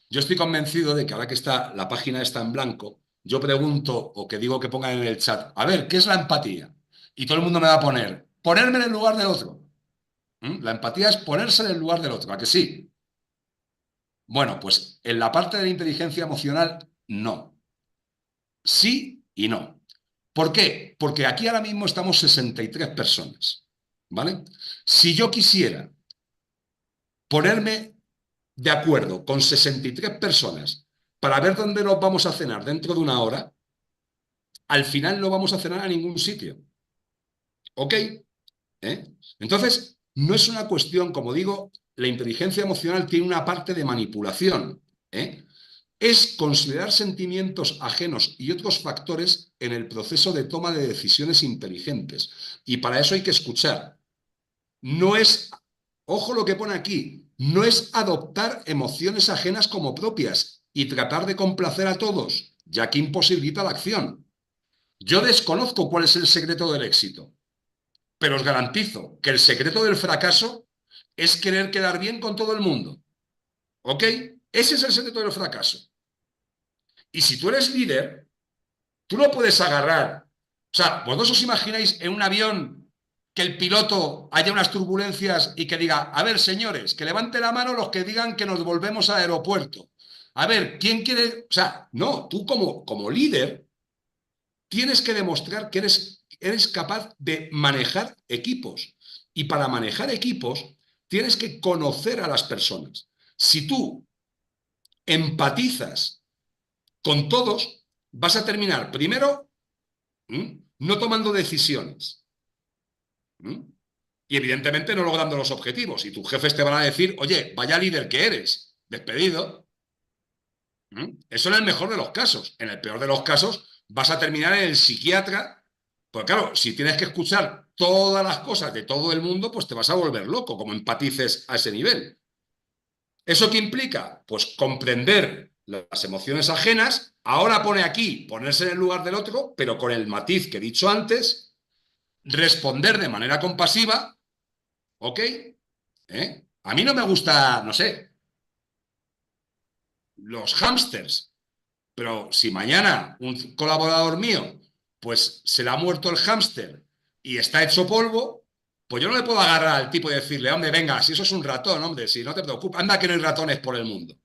yo estoy convencido de que ahora que está la página está en blanco, yo pregunto o que digo que pongan en el chat, a ver, ¿qué es la empatía? Y todo el mundo me va a poner, ponerme en el lugar del otro. La empatía es ponerse en el lugar del otro, ¿a que sí? Bueno, pues en la parte de la inteligencia emocional, no. Sí y no. ¿Por qué? Porque aquí ahora mismo estamos 63 personas, ¿vale? Si yo quisiera ponerme de acuerdo con 63 personas para ver dónde nos vamos a cenar dentro de una hora, al final no vamos a cenar a ningún sitio. ¿Ok? ¿Eh? Entonces, no es una cuestión, como digo, la inteligencia emocional tiene una parte de manipulación. ¿Eh? Es considerar sentimientos ajenos y otros factores en el proceso de toma de decisiones inteligentes. Y para eso hay que escuchar. No es, ojo lo que pone aquí, no es adoptar emociones ajenas como propias y tratar de complacer a todos, ya que imposibilita la acción. Yo desconozco cuál es el secreto del éxito, pero os garantizo que el secreto del fracaso es querer quedar bien con todo el mundo. ¿Ok? Ese es el secreto del fracaso. Y si tú eres líder, tú no puedes agarrar. O sea, vosotros os imagináis en un avión que el piloto haya unas turbulencias y que diga, a ver, señores, que levante la mano los que digan que nos volvemos al aeropuerto. A ver, ¿quién quiere? O sea, no, tú como líder tienes que demostrar que eres capaz de manejar equipos. Y para manejar equipos tienes que conocer a las personas. Si tú empatizas con todos, vas a terminar primero no tomando decisiones. Y evidentemente no logrando los objetivos. Y tus jefes te van a decir, oye, vaya líder que eres, despedido. Eso en el mejor de los casos. En el peor de los casos vas a terminar en el psiquiatra. Pues claro, si tienes que escuchar todas las cosas de todo el mundo, pues te vas a volver loco, como empatices a ese nivel. ¿Eso qué implica? Pues comprender las emociones ajenas. Ahora pone aquí ponerse en el lugar del otro, pero con el matiz que he dicho antes, responder de manera compasiva, ¿ok? A mí no me gusta, no sé, los hámsters, pero si mañana un colaborador mío, pues se le ha muerto el hámster y está hecho polvo, pues yo no le puedo agarrar al tipo y decirle, hombre, venga, si eso es un ratón, hombre, si no te preocupes, anda que no hay ratones por el mundo,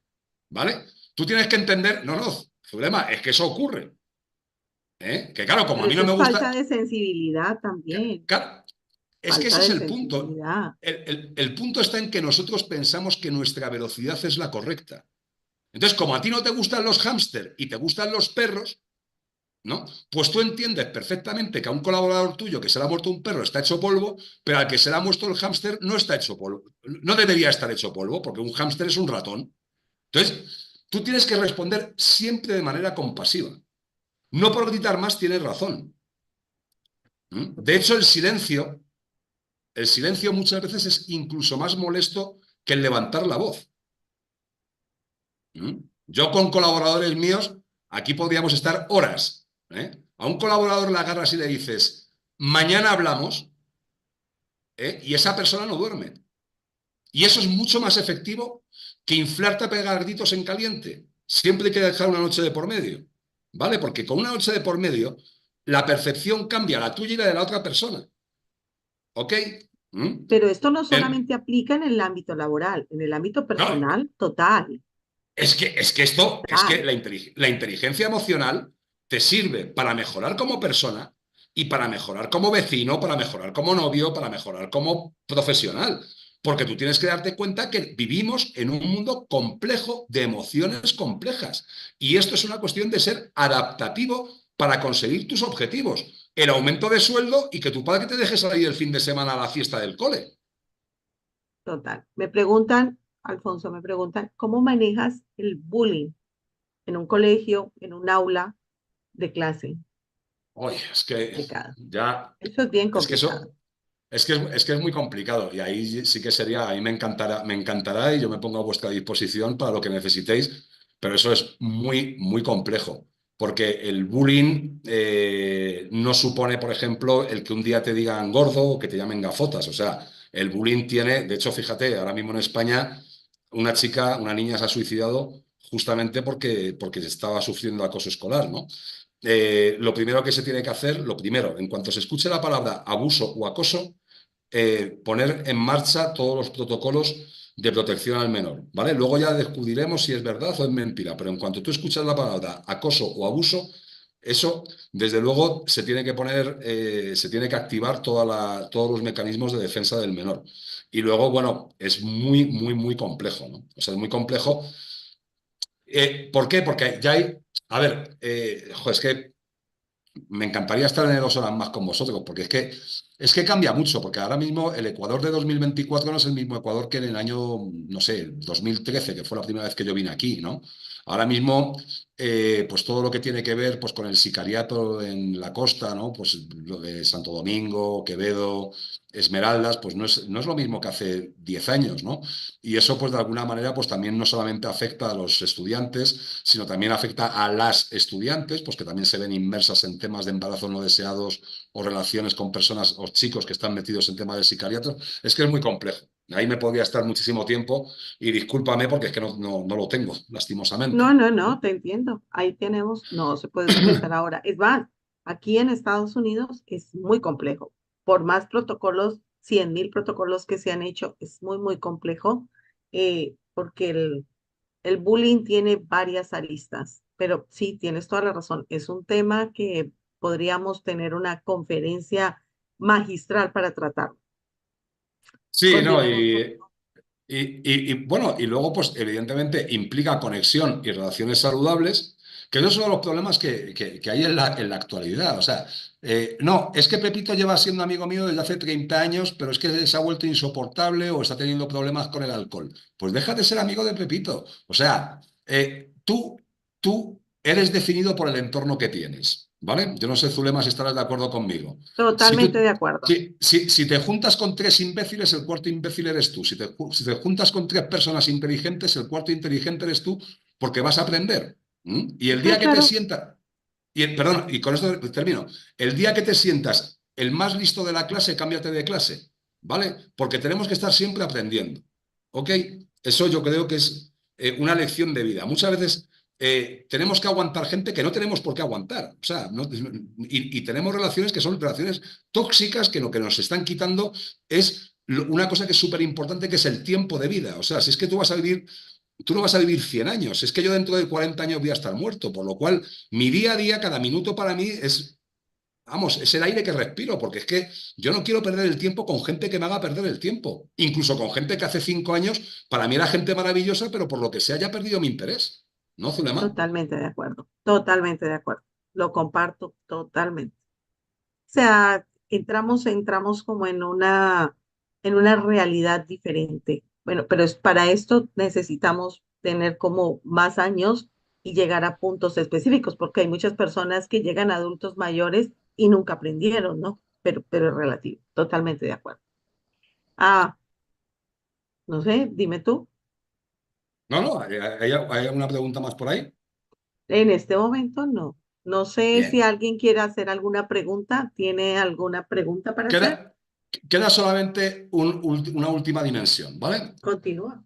¿vale? Tú tienes que entender, no, el problema es que eso ocurre, que claro, como a Pero mí eso no me es gusta, falta de sensibilidad también, claro, es que falta ese es de el punto. sensibilidad. El punto está en que nosotros pensamos que nuestra velocidad es la correcta. Entonces, como a ti no te gustan los hámster y te gustan los perros, ¿no? Pues tú entiendes perfectamente que a un colaborador tuyo que se le ha muerto un perro está hecho polvo, pero al que se le ha muerto el hámster no está hecho polvo. No debería estar hecho polvo, porque un hámster es un ratón. Entonces, tú tienes que responder siempre de manera compasiva. No por gritar más tienes razón. De hecho, el silencio muchas veces es incluso más molesto que el levantar la voz. Yo con colaboradores míos, aquí podríamos estar horas. A un colaborador le agarras y le dices, mañana hablamos, y esa persona no duerme. Y eso es mucho más efectivo que inflarte a pegar gritos en caliente. Siempre hay que dejar una noche de por medio, ¿vale? Porque con una noche de por medio, la percepción cambia, la tuya y la de la otra persona. ¿Ok? ¿Mm? Pero esto no Bien. solamente aplica en el ámbito laboral, en el ámbito No, personal, total, es que total. la inteligencia emocional te sirve para mejorar como persona y para mejorar como vecino, para mejorar como novio, para mejorar como profesional. Porque tú tienes que darte cuenta que vivimos en un mundo complejo de emociones complejas. Y esto es una cuestión de ser adaptativo para conseguir tus objetivos. El aumento de sueldo y que tu padre te deje salir el fin de semana a la fiesta del cole. Total. Me preguntan, Alfonso, me preguntan, ¿cómo manejas el bullying en un colegio, en un aula de clase? Oye, es que Complicado. ya, Eso es bien es que complicado. eso, es que es muy complicado y ahí sí que sería, a mí me encantará y yo me pongo a vuestra disposición para lo que necesitéis, pero eso es muy, muy complejo, porque el bullying no supone, por ejemplo, el que un día te digan gordo o que te llamen gafotas, o sea, el bullying tiene, de hecho, fíjate, ahora mismo en España, una niña se ha suicidado justamente porque estaba sufriendo acoso escolar, ¿no? Lo primero que se tiene que hacer, lo primero, en cuanto se escuche la palabra abuso o acoso, poner en marcha todos los protocolos de protección al menor, ¿vale? Luego ya descubriremos si es verdad o es mentira, pero en cuanto tú escuchas la palabra acoso o abuso, eso, desde luego, se tiene que poner, se tiene que activar todos los mecanismos de defensa del menor. Y luego, bueno, es muy, muy, muy complejo, ¿no? O sea, es muy complejo. ¿Por qué? Porque ya hay, a ver, es que me encantaría estar en 2 horas más con vosotros, porque es que cambia mucho, porque ahora mismo el Ecuador de 2024 no es el mismo Ecuador que en el año, no sé, 2013, que fue la primera vez que yo vine aquí, ¿no? Ahora mismo, pues todo lo que tiene que ver pues, con el sicariato en la costa, ¿no? Pues lo de Santo Domingo, Quevedo, Esmeraldas, pues no es lo mismo que hace 10 años, ¿no? Y eso, pues de alguna manera, pues también no solamente afecta a los estudiantes, sino también afecta a las estudiantes, pues que también se ven inmersas en temas de embarazos no deseados o relaciones con personas o chicos que están metidos en temas de sicariato. Es que es muy complejo. Ahí me podría estar muchísimo tiempo y discúlpame porque es que no lo tengo, No, lastimosamente. no, no, te entiendo. Ahí tenemos, no se puede comentar ahora. Es más, aquí en Estados Unidos es muy complejo. Por más protocolos, 100.000 protocolos que se han hecho, es muy, muy complejo, porque el bullying tiene varias aristas. Pero sí, tienes toda la razón. Es un tema que podríamos tener una conferencia magistral para tratar. Sí, no, Continuemos, por bueno, y luego, pues evidentemente implica conexión y relaciones saludables, que esos son los problemas que hay en la actualidad. O sea, no, es que Pepito lleva siendo amigo mío desde hace 30 años, pero es que se ha vuelto insoportable o está teniendo problemas con el alcohol. Pues deja de ser amigo de Pepito. O sea, tú eres definido por el entorno que tienes, ¿vale? Yo no sé, Zulema, si estarás de acuerdo conmigo. Si totalmente tú, de acuerdo. si te juntas con 3 imbéciles, el cuarto imbécil eres tú. Si te juntas con 3 personas inteligentes, el cuarto inteligente eres tú, porque vas a aprender. ¿Mm? Y el Sí, día que te claro, sientas, perdón, y con esto termino, el día que te sientas el más listo de la clase, cámbiate de clase, ¿vale? Porque tenemos que estar siempre aprendiendo, ¿ok? Eso yo creo que es una lección de vida. Muchas veces tenemos que aguantar gente que no tenemos por qué aguantar. O sea, y tenemos relaciones que son relaciones tóxicas que lo que nos están quitando es una cosa que es súper importante, que es el tiempo de vida. O sea, si es que tú no vas a vivir 100 años, es que yo dentro de 40 años voy a estar muerto, por lo cual mi día a día, cada minuto para mí es, vamos, es el aire que respiro, porque es que yo no quiero perder el tiempo con gente que me haga perder el tiempo, incluso con gente que hace 5 años, para mí era gente maravillosa, pero por lo que sea haya perdido mi interés. ¿No, Zulema? totalmente de acuerdo, totalmente de acuerdo. Lo comparto totalmente. O sea, entramos como en una realidad diferente. Bueno, pero para esto necesitamos tener como más años y llegar a puntos específicos, porque hay muchas personas que llegan a adultos mayores y nunca aprendieron, ¿no? Pero es relativo, totalmente de acuerdo. Ah, no sé, dime tú. No, no, ¿hay alguna pregunta más por ahí? En este momento no. No sé si Bien. alguien quiere hacer alguna pregunta. ¿Tiene alguna pregunta para hacer? Queda, queda solamente una última dimensión, ¿vale? Continúa.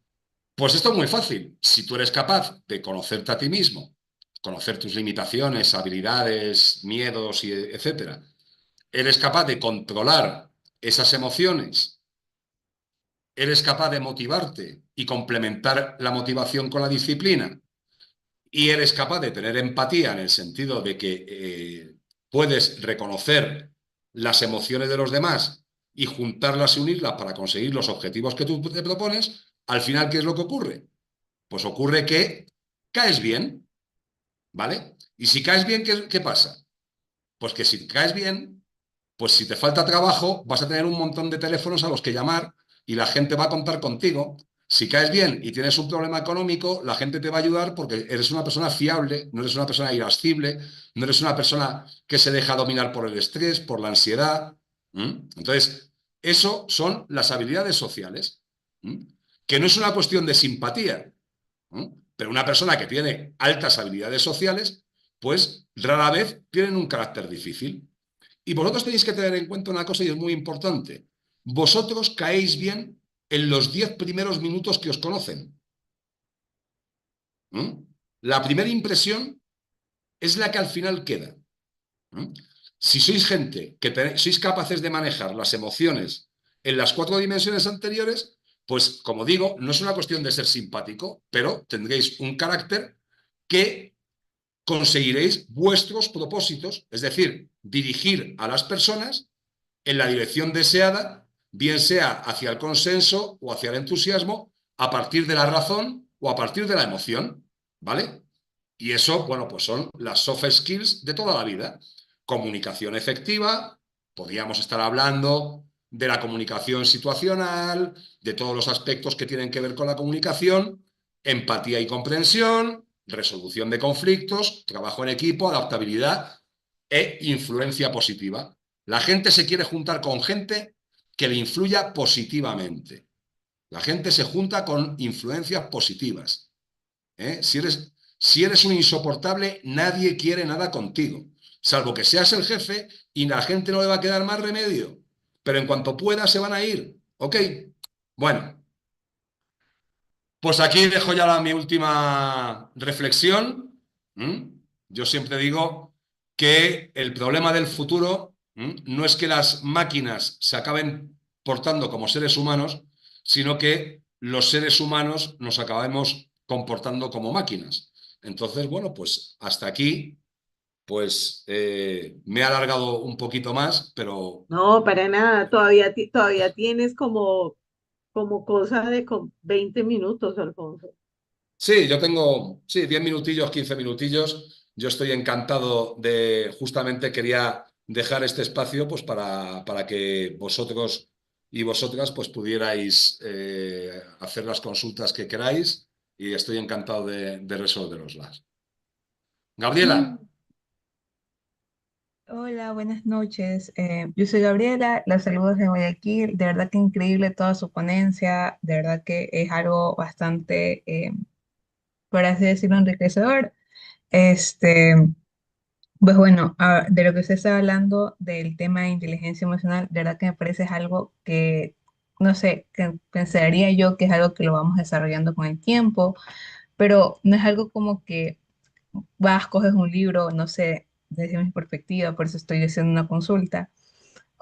Pues esto es muy fácil. Si tú eres capaz de conocerte a ti mismo, conocer tus limitaciones, habilidades, miedos, etcétera, eres capaz de controlar esas emociones, eres capaz de motivarte y complementar la motivación con la disciplina, y eres capaz de tener empatía en el sentido de que puedes reconocer las emociones de los demás y juntarlas y unirlas para conseguir los objetivos que tú te propones, al final, ¿qué es lo que ocurre? Pues ocurre que caes bien, ¿vale? Y si caes bien, ¿qué pasa? Pues que si caes bien, pues si te falta trabajo, vas a tener un montón de teléfonos a los que llamar y la gente va a contar contigo. Si caes bien y tienes un problema económico, la gente te va a ayudar porque eres una persona fiable, no eres una persona irascible, no eres una persona que se deja dominar por el estrés, por la ansiedad. ¿Mm? Entonces, eso son las habilidades sociales, ¿Mm? Que no es una cuestión de simpatía, ¿Mm? Pero una persona que tiene altas habilidades sociales, pues rara vez tienen un carácter difícil. Y vosotros tenéis que tener en cuenta una cosa y es muy importante. Vosotros caéis bien en los 10 primeros minutos que os conocen. ¿Mm? La primera impresión es la que al final queda. ¿Mm? Si sois gente que sois capaces de manejar las emociones en las 4 dimensiones anteriores, pues como digo, no es una cuestión de ser simpático, pero tendréis un carácter que conseguiréis vuestros propósitos, es decir, dirigir a las personas en la dirección deseada, bien sea hacia el consenso o hacia el entusiasmo, a partir de la razón o a partir de la emoción, ¿vale? Y eso, bueno, pues son las soft skills de toda la vida. comunicación efectiva, podríamos estar hablando de la comunicación situacional, de todos los aspectos que tienen que ver con la comunicación, empatía y comprensión, resolución de conflictos, trabajo en equipo, adaptabilidad e influencia positiva. La gente se quiere juntar con gente que le influya positivamente. La gente se junta con influencias positivas. Si eres un insoportable, nadie quiere nada contigo, salvo que seas el jefe y a la gente no le va a quedar más remedio. Pero en cuanto pueda, se van a ir. ¿Ok? Bueno, pues aquí dejo ya mi última reflexión. Yo siempre digo que el problema del futuro no es que las máquinas se acaben portando como seres humanos, sino que los seres humanos nos acabemos comportando como máquinas. Entonces, bueno, pues hasta aquí, pues me he alargado un poquito más, pero No, para nada, todavía, todavía tienes como cosa de 20 minutos, Alfonso. sí, yo tengo, sí, 10 minutillos, 15 minutillos. Yo estoy encantado de, justamente quería dejar este espacio pues para que vosotros y vosotras pues pudierais hacer las consultas que queráis y estoy encantado de resolveroslas. Gabriela, Hola, buenas noches. Yo soy Gabriela, la saludo desde Guayaquil. De verdad que increíble toda su ponencia. De verdad que es algo bastante, por así decirlo, enriquecedor. Este, pues bueno, de lo que usted está hablando del tema de inteligencia emocional, de verdad que me parece es algo que, no sé, que pensaría yo que es algo que lo vamos desarrollando con el tiempo, pero no es algo como que vas, coges un libro, no sé, desde mi perspectiva, por eso estoy haciendo una consulta,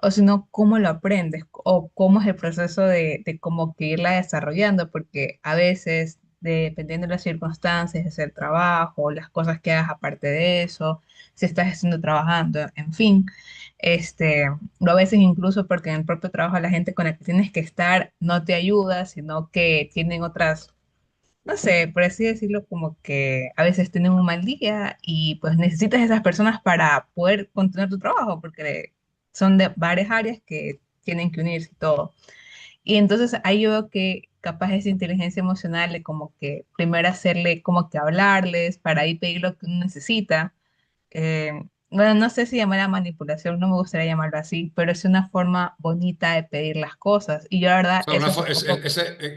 o sino cómo lo aprendes o cómo es el proceso de como que irla desarrollando, porque a veces, dependiendo de las circunstancias, es el trabajo, las cosas que hagas aparte de eso, si estás haciendo trabajando, en fin, o a veces incluso porque en el propio trabajo la gente con la que tienes que estar no te ayuda, sino que tienen otras, no sé, por así decirlo, como que a veces tienen un mal día y pues necesitas esas personas para poder continuar tu trabajo, porque son de varias áreas que tienen que unirse y todo. Y entonces ahí yo veo que capaz esa inteligencia emocional de como que primero hacerle como que hablarles para ahí pedir lo que uno necesita. Bueno, no sé si llamarla manipulación, no me gustaría llamarlo así, pero es una forma bonita de pedir las cosas. Y yo la verdad, no, eso es como,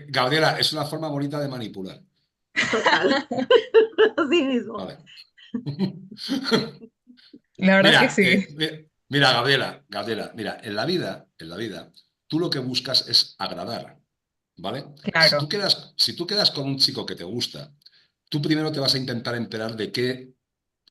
Gabriela, es una forma bonita de manipular. Total. Así mismo. Vale. la verdad que Mira, sí, mira, Gabriela, mira, en la vida, tú lo que buscas es agradar, ¿vale? Si tú claro. quedas, si tú quedas con un chico que te gusta, tú primero te vas a intentar enterar de qué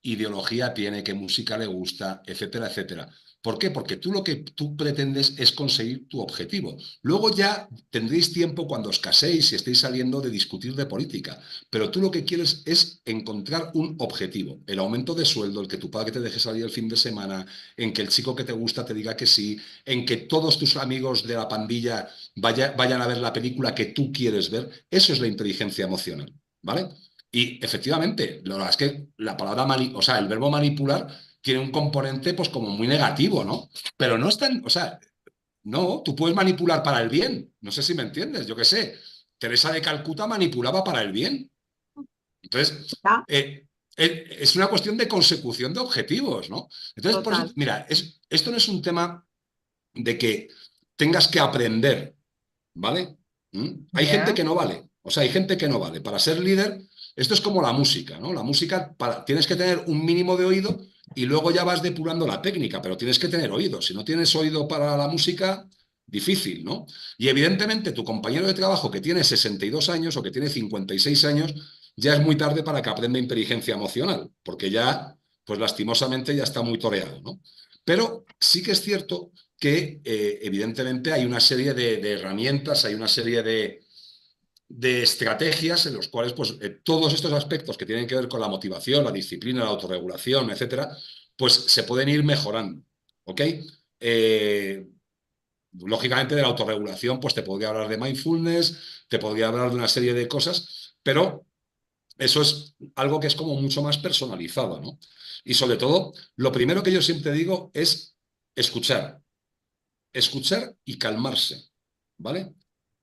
ideología tiene, qué música le gusta, etcétera, etcétera. ¿Por qué? Porque tú lo que tú pretendes es conseguir tu objetivo. Luego ya tendréis tiempo cuando os caséis y estéis saliendo de discutir de política, pero tú lo que quieres es encontrar un objetivo, el aumento de sueldo, el que tu padre te deje salir el fin de semana, en que el chico que te gusta te diga que sí, en que todos tus amigos de la pandilla vayan a ver la película que tú quieres ver. Eso es la inteligencia emocional, ¿vale? Y efectivamente, la verdad es que la palabra, o sea, el verbo manipular tiene un componente pues como muy negativo, ¿no? Pero no es tan, o sea, no, tú puedes manipular para el bien, no sé si me entiendes, yo qué sé, Teresa de Calcuta manipulaba para el bien. Entonces, Ya, es una cuestión de consecución de objetivos, ¿no? Entonces, por eso, total, mira, esto no es un tema de que tengas que aprender, ¿vale? Hay gente Ya, que no vale, o sea, hay gente que no vale. Para ser líder, esto es como la música, ¿no? La música, tienes que tener un mínimo de oído y luego ya vas depurando la técnica, pero tienes que tener oído. Si no tienes oído para la música, difícil, ¿no? Y evidentemente tu compañero de trabajo que tiene 62 años o que tiene 56 años, ya es muy tarde para que aprenda inteligencia emocional, porque ya, pues lastimosamente ya está muy toreado, ¿no? Pero sí que es cierto que evidentemente hay una serie de herramientas, hay una serie de estrategias en los cuales pues, todos estos aspectos que tienen que ver con la motivación, la disciplina, la autorregulación, etcétera, pues se pueden ir mejorando. ¿Ok? Eh, Lógicamente de la autorregulación, pues te podría hablar de mindfulness, te podría hablar de una serie de cosas, pero Eso es algo que es como mucho más personalizado, ¿no? Y sobre todo, lo primero que yo siempre digo es escuchar. Escuchar y calmarse, ¿vale?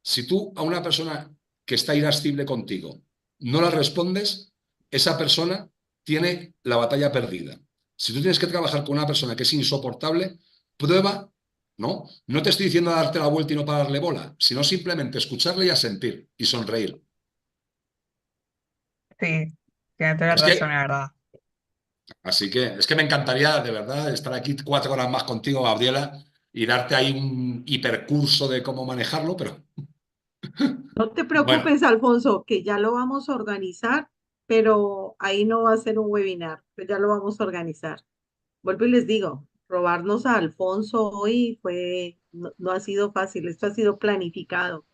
Si tú a una persona que está irascible contigo no la respondes, esa persona tiene la batalla perdida. Si tú tienes que trabajar con una persona que es insoportable, prueba, ¿no? No te estoy diciendo darte la vuelta y no pararle bola, sino simplemente escucharle y asentir y sonreír. Sí, tiene toda la Es razón, que, la verdad. así que, es que me encantaría de verdad estar aquí 4 horas más contigo, Gabriela, y darte ahí un hipercurso de cómo manejarlo, pero No te bueno. preocupes, Alfonso, que ya lo vamos a organizar, pero ahí no va a ser un webinar, pues ya lo vamos a organizar. Vuelvo y les digo, robarnos a Alfonso hoy no ha sido fácil, esto ha sido planificado.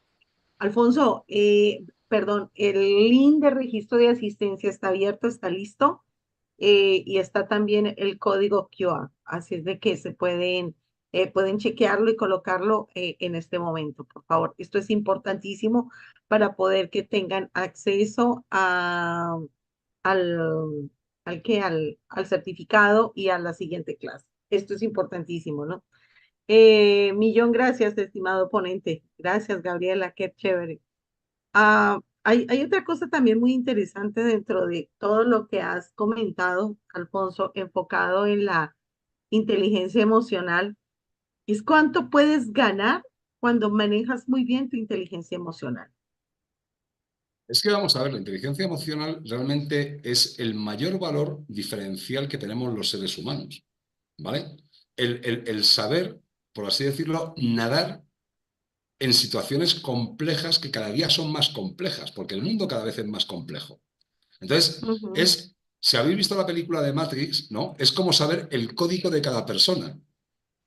Alfonso, perdón, el link de registro de asistencia está abierto, está listo, y está también el código QR, así es de que pueden chequearlo y colocarlo en este momento, por favor. Esto es importantísimo para poder que tengan acceso al, al certificado y a la siguiente clase. Esto es importantísimo, ¿no? Millón gracias, estimado ponente. Gracias, Gabriela, qué chévere. Hay otra cosa también muy interesante dentro de todo lo que has comentado, Alfonso, enfocado en la inteligencia emocional, es cuánto puedes ganar cuando manejas muy bien tu inteligencia emocional. Es que vamos a ver, la inteligencia emocional realmente es el mayor valor diferencial que tenemos los seres humanos, ¿vale? El saber, por así decirlo, nadar en situaciones complejas que cada día son más complejas, porque el mundo cada vez es más complejo. Entonces, Ujú, si habéis visto la película de Matrix, ¿no? Es como saber el código de cada persona,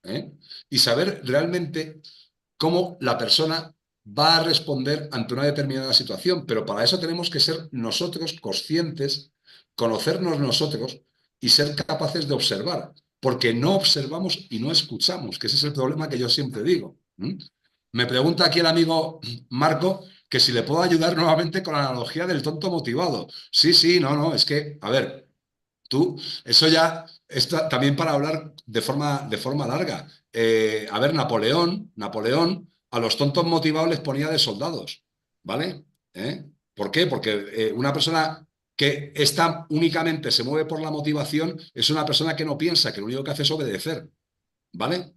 ¿eh? Y saber realmente cómo la persona va a responder ante una determinada situación, pero para eso tenemos que ser nosotros conscientes, conocernos nosotros y ser capaces de observar, porque no observamos y no escuchamos, que ese es el problema que yo siempre digo. Me pregunta aquí el amigo Marco que si le puedo ayudar nuevamente con la analogía del tonto motivado. Sí, sí, no, no, es que, a ver, tú, eso ya está también para hablar de forma larga. A ver, Napoleón a los tontos motivados les ponía de soldados, ¿vale? ¿Por qué? Porque una persona que está únicamente se mueve por la motivación es una persona que no piensa, que lo único que hace es obedecer, ¿vale?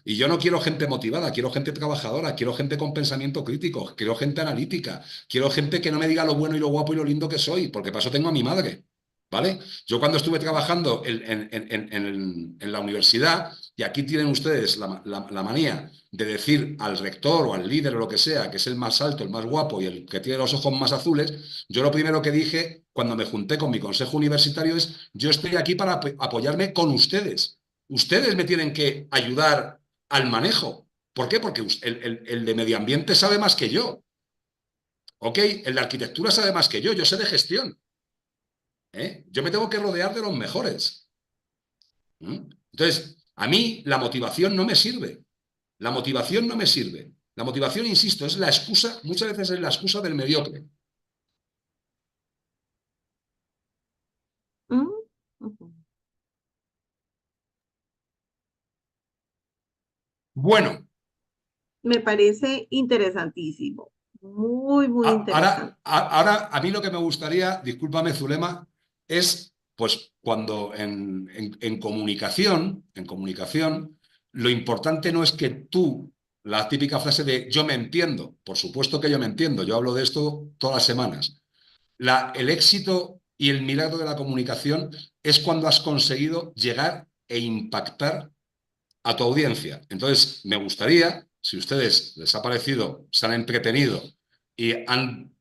Y yo no quiero gente motivada, quiero gente trabajadora, quiero gente con pensamiento crítico, quiero gente analítica, quiero gente que no me diga lo bueno y lo guapo y lo lindo que soy, porque para eso tengo a mi madre, ¿vale? Yo cuando estuve trabajando en la universidad, y aquí tienen ustedes la manía de decir al rector o al líder o lo que sea, que es el más alto, el más guapo y el que tiene los ojos más azules, yo lo primero que dije cuando me junté con mi consejo universitario es, yo estoy aquí para apoyarme con ustedes. Ustedes me tienen que ayudar al manejo. ¿Por qué? Porque el de medio ambiente sabe más que yo. ¿Ok? El de arquitectura sabe más que yo sé de gestión. Yo me tengo que rodear de los mejores. Entonces, a mí la motivación no me sirve. La motivación no me sirve. La motivación, insisto, es la excusa, muchas veces es la excusa del mediocre. ujú, ujú. Bueno, Me parece interesantísimo, muy, muy interesante. ahora a mí lo que me gustaría, discúlpame Zulema, es pues cuando en comunicación, lo importante no es que tú, la típica frase de yo me entiendo, por supuesto que yo me entiendo, yo hablo de esto todas las semanas. El éxito y el milagro de la comunicación es cuando has conseguido llegar e impactar a tu audiencia. Entonces, me gustaría, si ustedes les ha parecido, se han entretenido y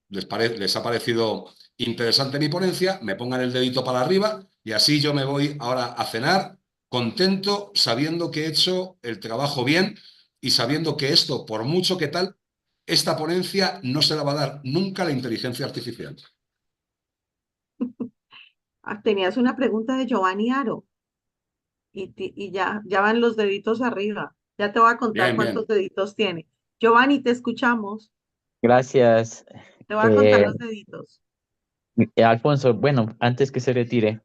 les ha parecido interesante mi ponencia, me pongan el dedito para arriba y así yo me voy ahora a cenar contento, sabiendo que he hecho el trabajo bien y sabiendo que esto, por mucho que tal, esta ponencia no se la va a dar nunca la inteligencia artificial. Tenías una pregunta de Giovanni Aro y ya van los deditos arriba. Ya te voy a contar Bien, cuántos bien. deditos tiene. Giovanni, te escuchamos. Gracias. Te voy a contar Eh, los deditos. Alfonso, bueno, antes que se retire,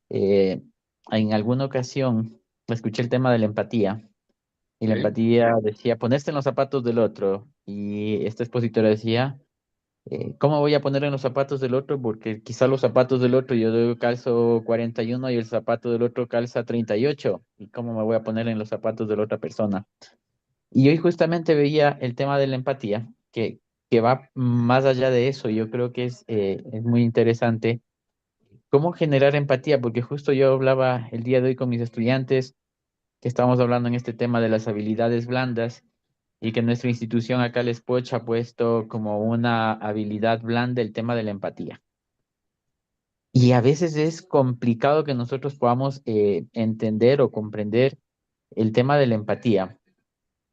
eh, en alguna ocasión escuché el tema de la empatía. Y la ¿Sí? empatía decía, ponerse en los zapatos del otro. Y esta expositora decía, ¿cómo voy a poner en los zapatos del otro? Porque quizá los zapatos del otro yo calzo 41 y el zapato del otro calza 38. ¿Y cómo me voy a poner en los zapatos de la otra persona? Y hoy justamente veía el tema de la empatía, que va más allá de eso. Yo creo que es muy interesante cómo generar empatía, porque justo yo hablaba el día de hoy con mis estudiantes, que estábamos hablando en este tema de las habilidades blandas y que nuestra institución acá, el Spoch, ha puesto como una habilidad blanda el tema de la empatía. Y a veces es complicado que nosotros podamos entender o comprender el tema de la empatía.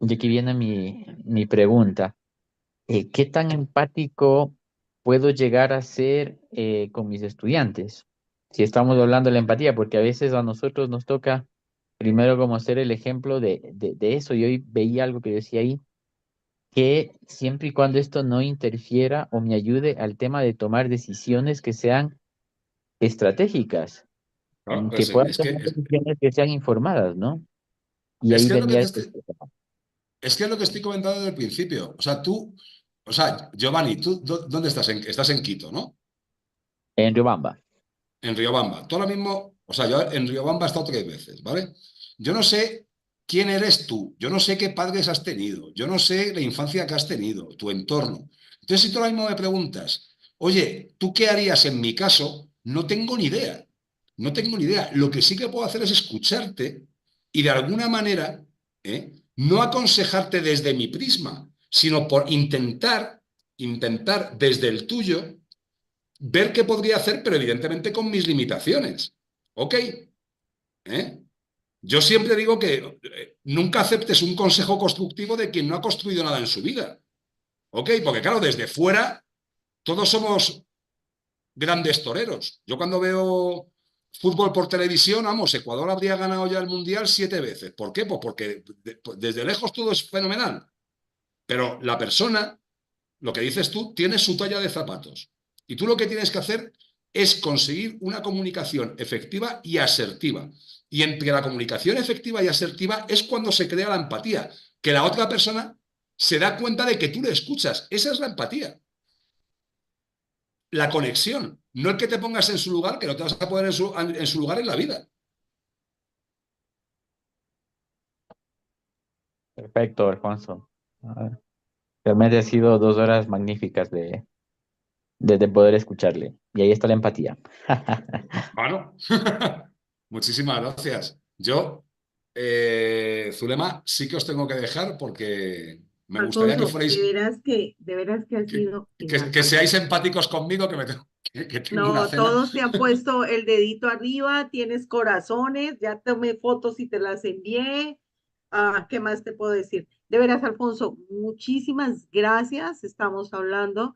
Y aquí viene mi pregunta. ¿Qué tan empático puedo llegar a ser con mis estudiantes? Si estamos hablando de la empatía, porque a veces a nosotros nos toca primero como ser el ejemplo de eso. Y hoy veía algo que decía ahí, que siempre y cuando esto no interfiera o me ayude al tema de tomar decisiones que sean estratégicas, Claro, que pues puedan tomar decisiones que sean informadas, ¿no? Y es ahí que es lo que venía te este estoy, tema. es que es lo que estoy comentando desde el principio. O sea, Giovanni, ¿tú dónde estás? Estás en Quito, ¿no? En Riobamba. En Riobamba. Tú ahora mismo, o sea, yo en Riobamba he estado 3 veces, ¿vale? Yo no sé quién eres tú, yo no sé qué padres has tenido, yo no sé la infancia que has tenido, tu entorno. Entonces, si tú ahora mismo me preguntas, oye, ¿tú qué harías en mi caso? No tengo ni idea. No tengo ni idea. Lo que sí que puedo hacer es escucharte y de alguna manera, no aconsejarte desde mi prisma, sino por intentar desde el tuyo ver qué podría hacer, pero evidentemente con mis limitaciones. ¿Ok? ¿Eh? Yo siempre digo que nunca aceptes un consejo constructivo de quien no ha construido nada en su vida. ¿Ok? Porque claro, desde fuera todos somos grandes toreros. Yo cuando veo fútbol por televisión, vamos, Ecuador habría ganado ya el Mundial 7 veces. ¿Por qué? Pues porque desde lejos todo es fenomenal. Pero la persona, lo que dices tú, tiene su talla de zapatos. Y tú lo que tienes que hacer es conseguir una comunicación efectiva y asertiva. Y entre la comunicación efectiva y asertiva es cuando se crea la empatía, que la otra persona se da cuenta de que tú le escuchas. Esa es la empatía. La conexión, no el que te pongas en su lugar, que no te vas a poner en su lugar en la vida. Perfecto, Alfonso. Ah, realmente ha sido 2 horas magníficas de poder escucharle. Y ahí está la empatía. Bueno, muchísimas gracias. Yo, Zulema, sí que os tengo que dejar porque me gustaría que Alfonso, fuerais, de veras que ha sido genial, que seáis fantástico. empáticos conmigo, que tengo una No, cena. todos te han puesto el dedito arriba, tienes corazones, ya tomé fotos y te las envié. Ah, ¿qué más te puedo decir? De veras, Alfonso, muchísimas gracias. Estamos hablando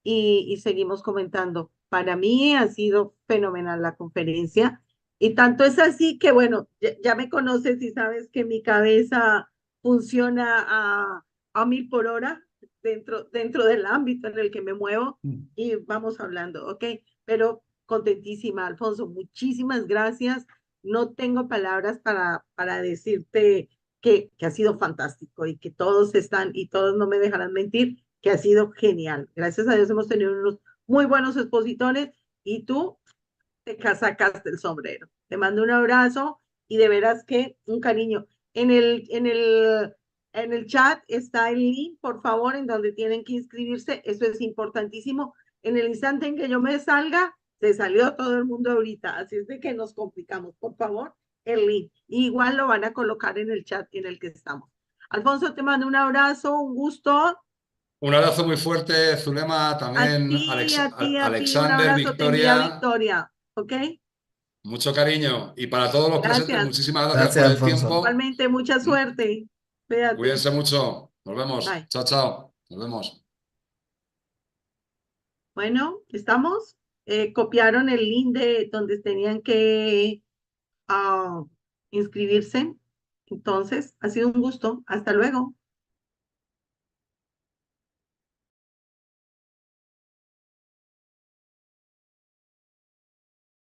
y seguimos comentando. Para mí ha sido fenomenal la conferencia y tanto es así que, bueno, ya me conoces y sabes que mi cabeza funciona a 1000 por hora dentro del ámbito en el que me muevo y vamos hablando, ¿ok? Pero contentísima, Alfonso, muchísimas gracias. No tengo palabras para decirte que ha sido fantástico y que todos están y todos no me dejarán mentir, que ha sido genial. Gracias a Dios hemos tenido unos muy buenos expositores y tú te sacaste el sombrero. Te mando un abrazo y de veras que un cariño. En el chat está el link, por favor, en donde tienen que inscribirse. Eso es importantísimo. En el instante en que yo me salga, se salió todo el mundo ahorita. Así es de que nos complicamos. Por favor, el link. Igual lo van a colocar en el chat en el que estamos. Alfonso, te mando un abrazo, un gusto. Un abrazo muy fuerte, Zulema, A también ti, a ti, a ti, un Alexander, abrazo te envía Victoria, Victoria. ¿Ok? mucho cariño. Y para todos los presentes, Gracias. muchísimas gracias Gracias, por el Alfonso. tiempo. Igualmente, mucha suerte. Cuídate. Cuídense mucho. Nos vemos. Bye. Chao, chao. Nos vemos. Bueno, ¿estamos? Copiaron el link de donde tenían que inscribirse. Entonces, ha sido un gusto. Hasta luego.